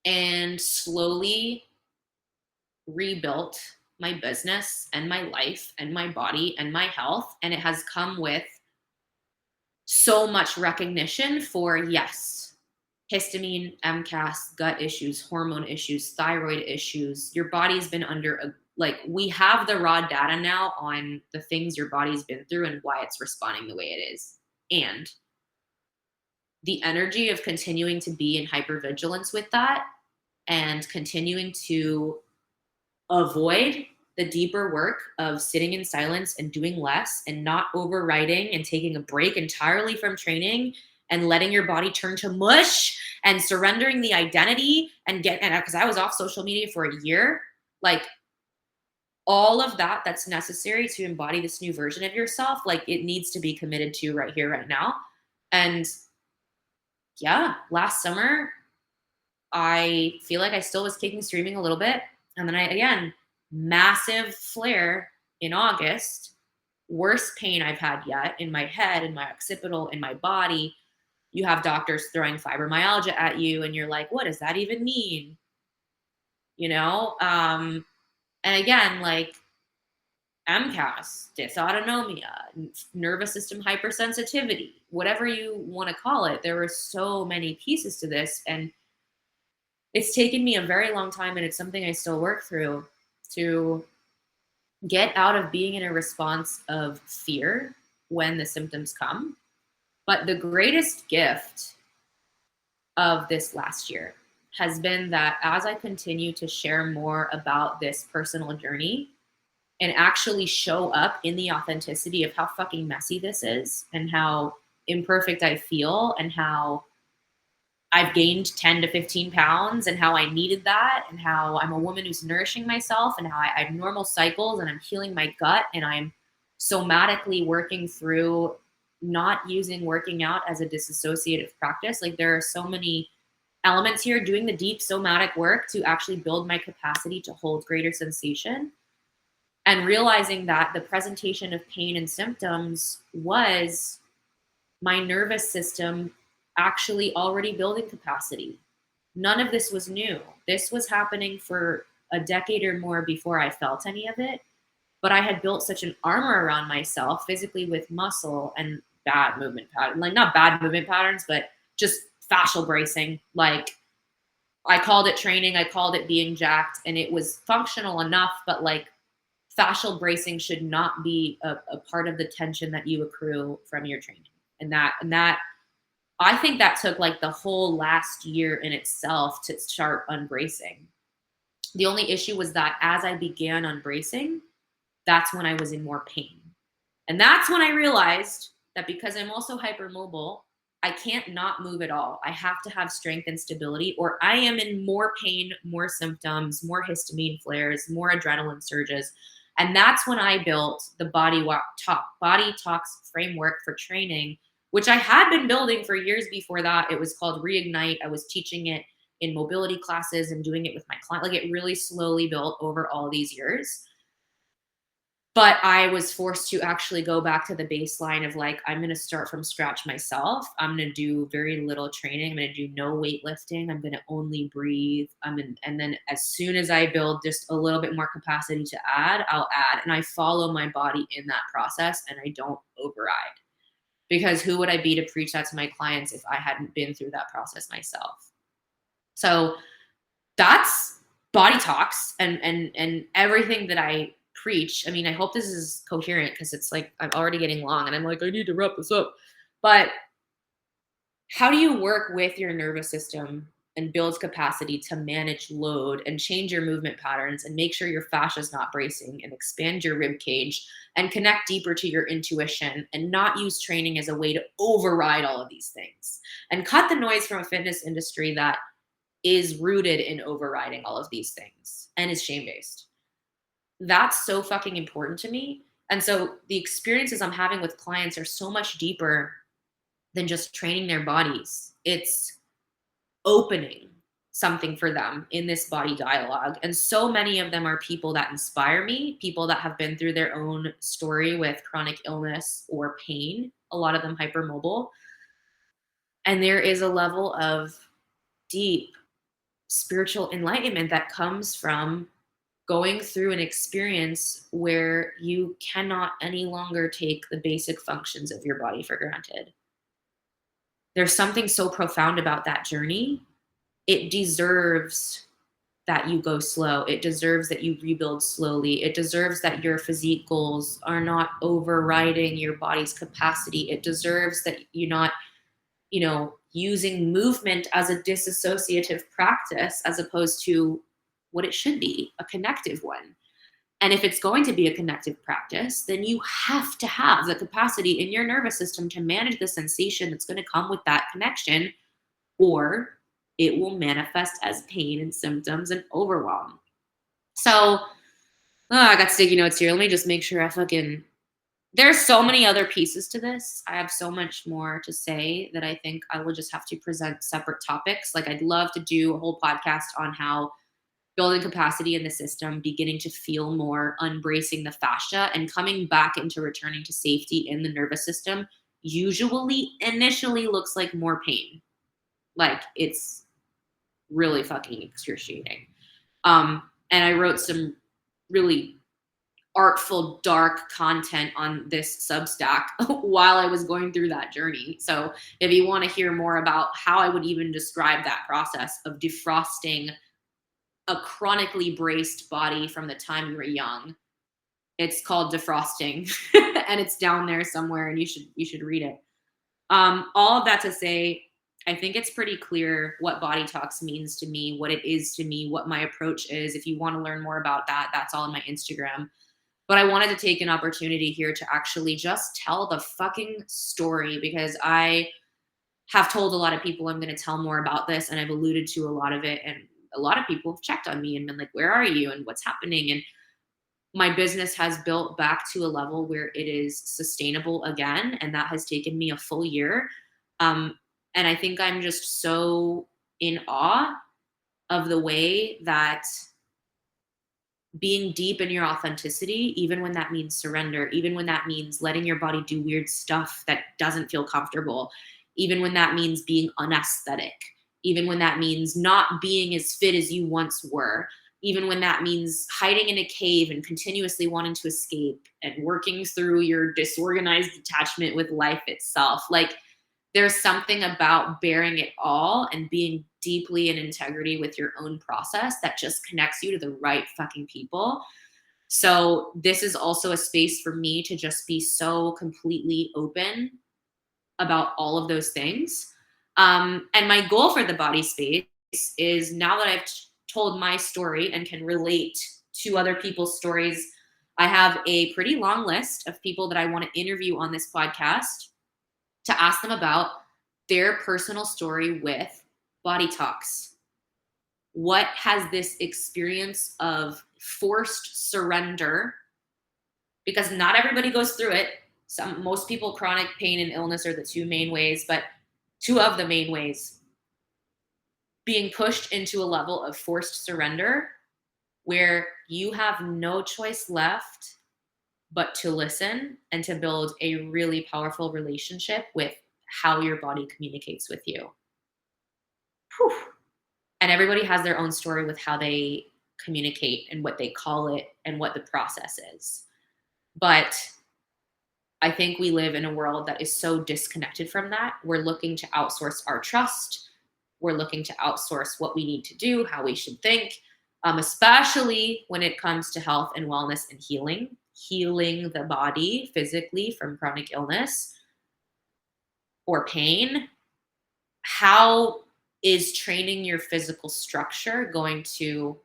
and slowly rebuilt my business and my life and my body and my health. And it has come with so much recognition for, yes, histamine, MCAS, gut issues, hormone issues, thyroid issues. Your body's been under we have the raw data now on the things your body's been through and why it's responding the way it is. And the energy of continuing to be in hypervigilance with that and continuing to avoid the deeper work of sitting in silence and doing less and not overriding and taking a break entirely from training and letting your body turn to mush and surrendering the identity and because I was off social media for a year, like all of that's necessary to embody this new version of yourself. Like, it needs to be committed to right here, right now. And yeah, last summer, I feel like I still was kicking, streaming a little bit. And then massive flare in August, worst pain I've had yet in my head, in my occipital, in my body. You have doctors throwing fibromyalgia at you, and you're like, what does that even mean? And again, like MCAS, dysautonomia, nervous system hypersensitivity, whatever you want to call it. There were so many pieces to this, and it's taken me a very long time, and it's something I still work through, to get out of being in a response of fear when the symptoms come. But the greatest gift of this last year has been that as I continue to share more about this personal journey and actually show up in the authenticity of how fucking messy this is and how imperfect I feel and how I've gained 10 to 15 pounds and how I needed that and how I'm a woman who's nourishing myself and how I have normal cycles and I'm healing my gut and I'm somatically working through not using working out as a disassociative practice. Like, there are so many elements here, doing the deep somatic work to actually build my capacity to hold greater sensation, and realizing that the presentation of pain and symptoms was my nervous system actually already building capacity. None of this was new. This was happening for a decade or more before I felt any of it. But I had built such an armor around myself physically with muscle and bad movement patterns, like not bad movement patterns, but just fascial bracing. Like, I called it training, I called it being jacked, and it was functional enough, but like fascial bracing should not be a part of the tension that you accrue from your training. And that I think that took like the whole last year in itself to start unbracing. The only issue was that as I began unbracing, that's when I was in more pain. And that's when I realized that because I'm also hypermobile, I can't not move at all. I have to have strength and stability, or I am in more pain, more symptoms, more histamine flares, more adrenaline surges. And that's when I built the Body Talks framework for training, which I had been building for years before that. It was called Reignite. I was teaching it in mobility classes and doing it with my client. Like, it really slowly built over all these years. But I was forced to actually go back to the baseline of like, I'm going to start from scratch myself. I'm going to do very little training. I'm going to do no weightlifting. I'm going to only breathe. And then as soon as I build just a little bit more capacity to add, I'll add. And I follow my body in that process, and I don't override. Because who would I be to preach that to my clients if I hadn't been through that process myself? So that's Body Talks and everything that I preach. I mean, I hope this is coherent, because it's like I'm already getting long and I'm like, I need to wrap this up. But how do you work with your nervous system and build capacity to manage load and change your movement patterns and make sure your fascia is not bracing and expand your rib cage and connect deeper to your intuition and not use training as a way to override all of these things and cut the noise from a fitness industry that is rooted in overriding all of these things and is shame-based? That's so fucking important to me. And so the experiences I'm having with clients are so much deeper than just training their bodies. It's opening something for them in this body dialogue. And so many of them are people that inspire me, people that have been through their own story with chronic illness or pain, a lot of them hypermobile. And there is a level of deep spiritual enlightenment that comes from going through an experience where you cannot any longer take the basic functions of your body for granted. There's something so profound about that journey. It deserves that you go slow. It deserves that you rebuild slowly. It deserves that your physique goals are not overriding your body's capacity. It deserves that you're not, using movement as a disassociative practice as opposed to what it should be, a connective one. And if it's going to be a connective practice, then you have to have the capacity in your nervous system to manage the sensation that's going to come with that connection, or it will manifest as pain and symptoms and overwhelm. So, I got sticky notes here. Let me just make sure there's so many other pieces to this. I have so much more to say that I think I will just have to present separate topics. Like, I'd love to do a whole podcast on how building capacity in the system, beginning to feel more, unbracing the fascia, and coming back into returning to safety in the nervous system usually initially looks like more pain. Like, it's really fucking excruciating. And I wrote some really artful, dark content on this Substack while I was going through that journey. So if you want to hear more about how I would even describe that process of defrosting a chronically braced body from the time you were young, it's called Defrosting, and it's down there somewhere, and you should read it. All of that to say, I think it's pretty clear what Body Talks means to me, what it is to me, what my approach is. If you want to learn more about that, that's all on my Instagram. But I wanted to take an opportunity here to actually just tell the fucking story, because I have told a lot of people I'm going to tell more about this, and I've alluded to a lot of it, and a lot of people have checked on me and been like, where are you and what's happening? And my business has built back to a level where it is sustainable again, and that has taken me a full year. And I think I'm just so in awe of the way that being deep in your authenticity, even when that means surrender, even when that means letting your body do weird stuff that doesn't feel comfortable, even when that means being unaesthetic, even when that means not being as fit as you once were, even when that means hiding in a cave and continuously wanting to escape and working through your disorganized attachment with life itself. Like, there's something about bearing it all and being deeply in integrity with your own process that just connects you to the right fucking people. So this is also a space for me to just be so completely open about all of those things. And my goal for the body space is, now that I've told my story and can relate to other people's stories, I have a pretty long list of people that I want to interview on this podcast to ask them about their personal story with Body Talks. What has this experience of forced surrender because not everybody goes through it. Most people, chronic pain and illness are the two main ways, but two of the main ways, being pushed into a level of forced surrender where you have no choice left but to listen and to build a really powerful relationship with how your body communicates with you. Whew. And everybody has their own story with how they communicate and what they call it and what the process is. But I think we live in a world that is so disconnected from that. We're looking to outsource our trust. We're looking to outsource what we need to do, how we should think, especially when it comes to health and wellness and healing the body physically from chronic illness or pain. How is training your physical structure going to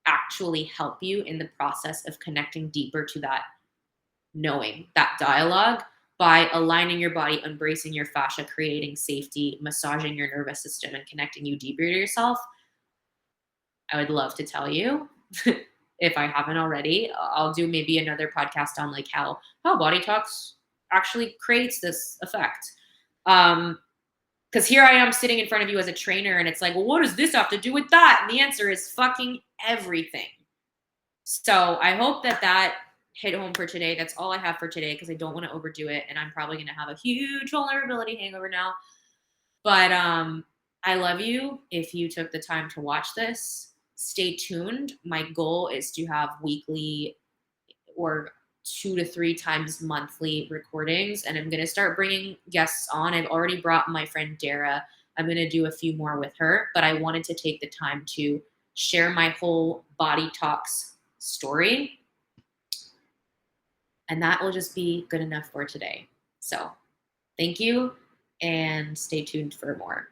actually help you in the process of connecting deeper to that knowing, that dialogue, by aligning your body, embracing your fascia, creating safety, massaging your nervous system, and connecting you deeper to yourself? I would love to tell you. If I haven't already, I'll do maybe another podcast on like how Body Talks actually creates this effect. Because here I am sitting in front of you as a trainer, and it's like, well, what does this have to do with that? And the answer is fucking everything. So I hope that hit home for today. That's all I have for today, because I don't want to overdo it, and I'm probably going to have a huge vulnerability hangover now. But I love you. If you took the time to watch this, stay tuned. My goal is to have weekly or 2 to 3 times monthly recordings, and I'm going to start bringing guests on. I've already brought my friend Dara. I'm going to do a few more with her, but I wanted to take the time to share my whole Body Talks story, and that will just be good enough for today. So thank you, and stay tuned for more.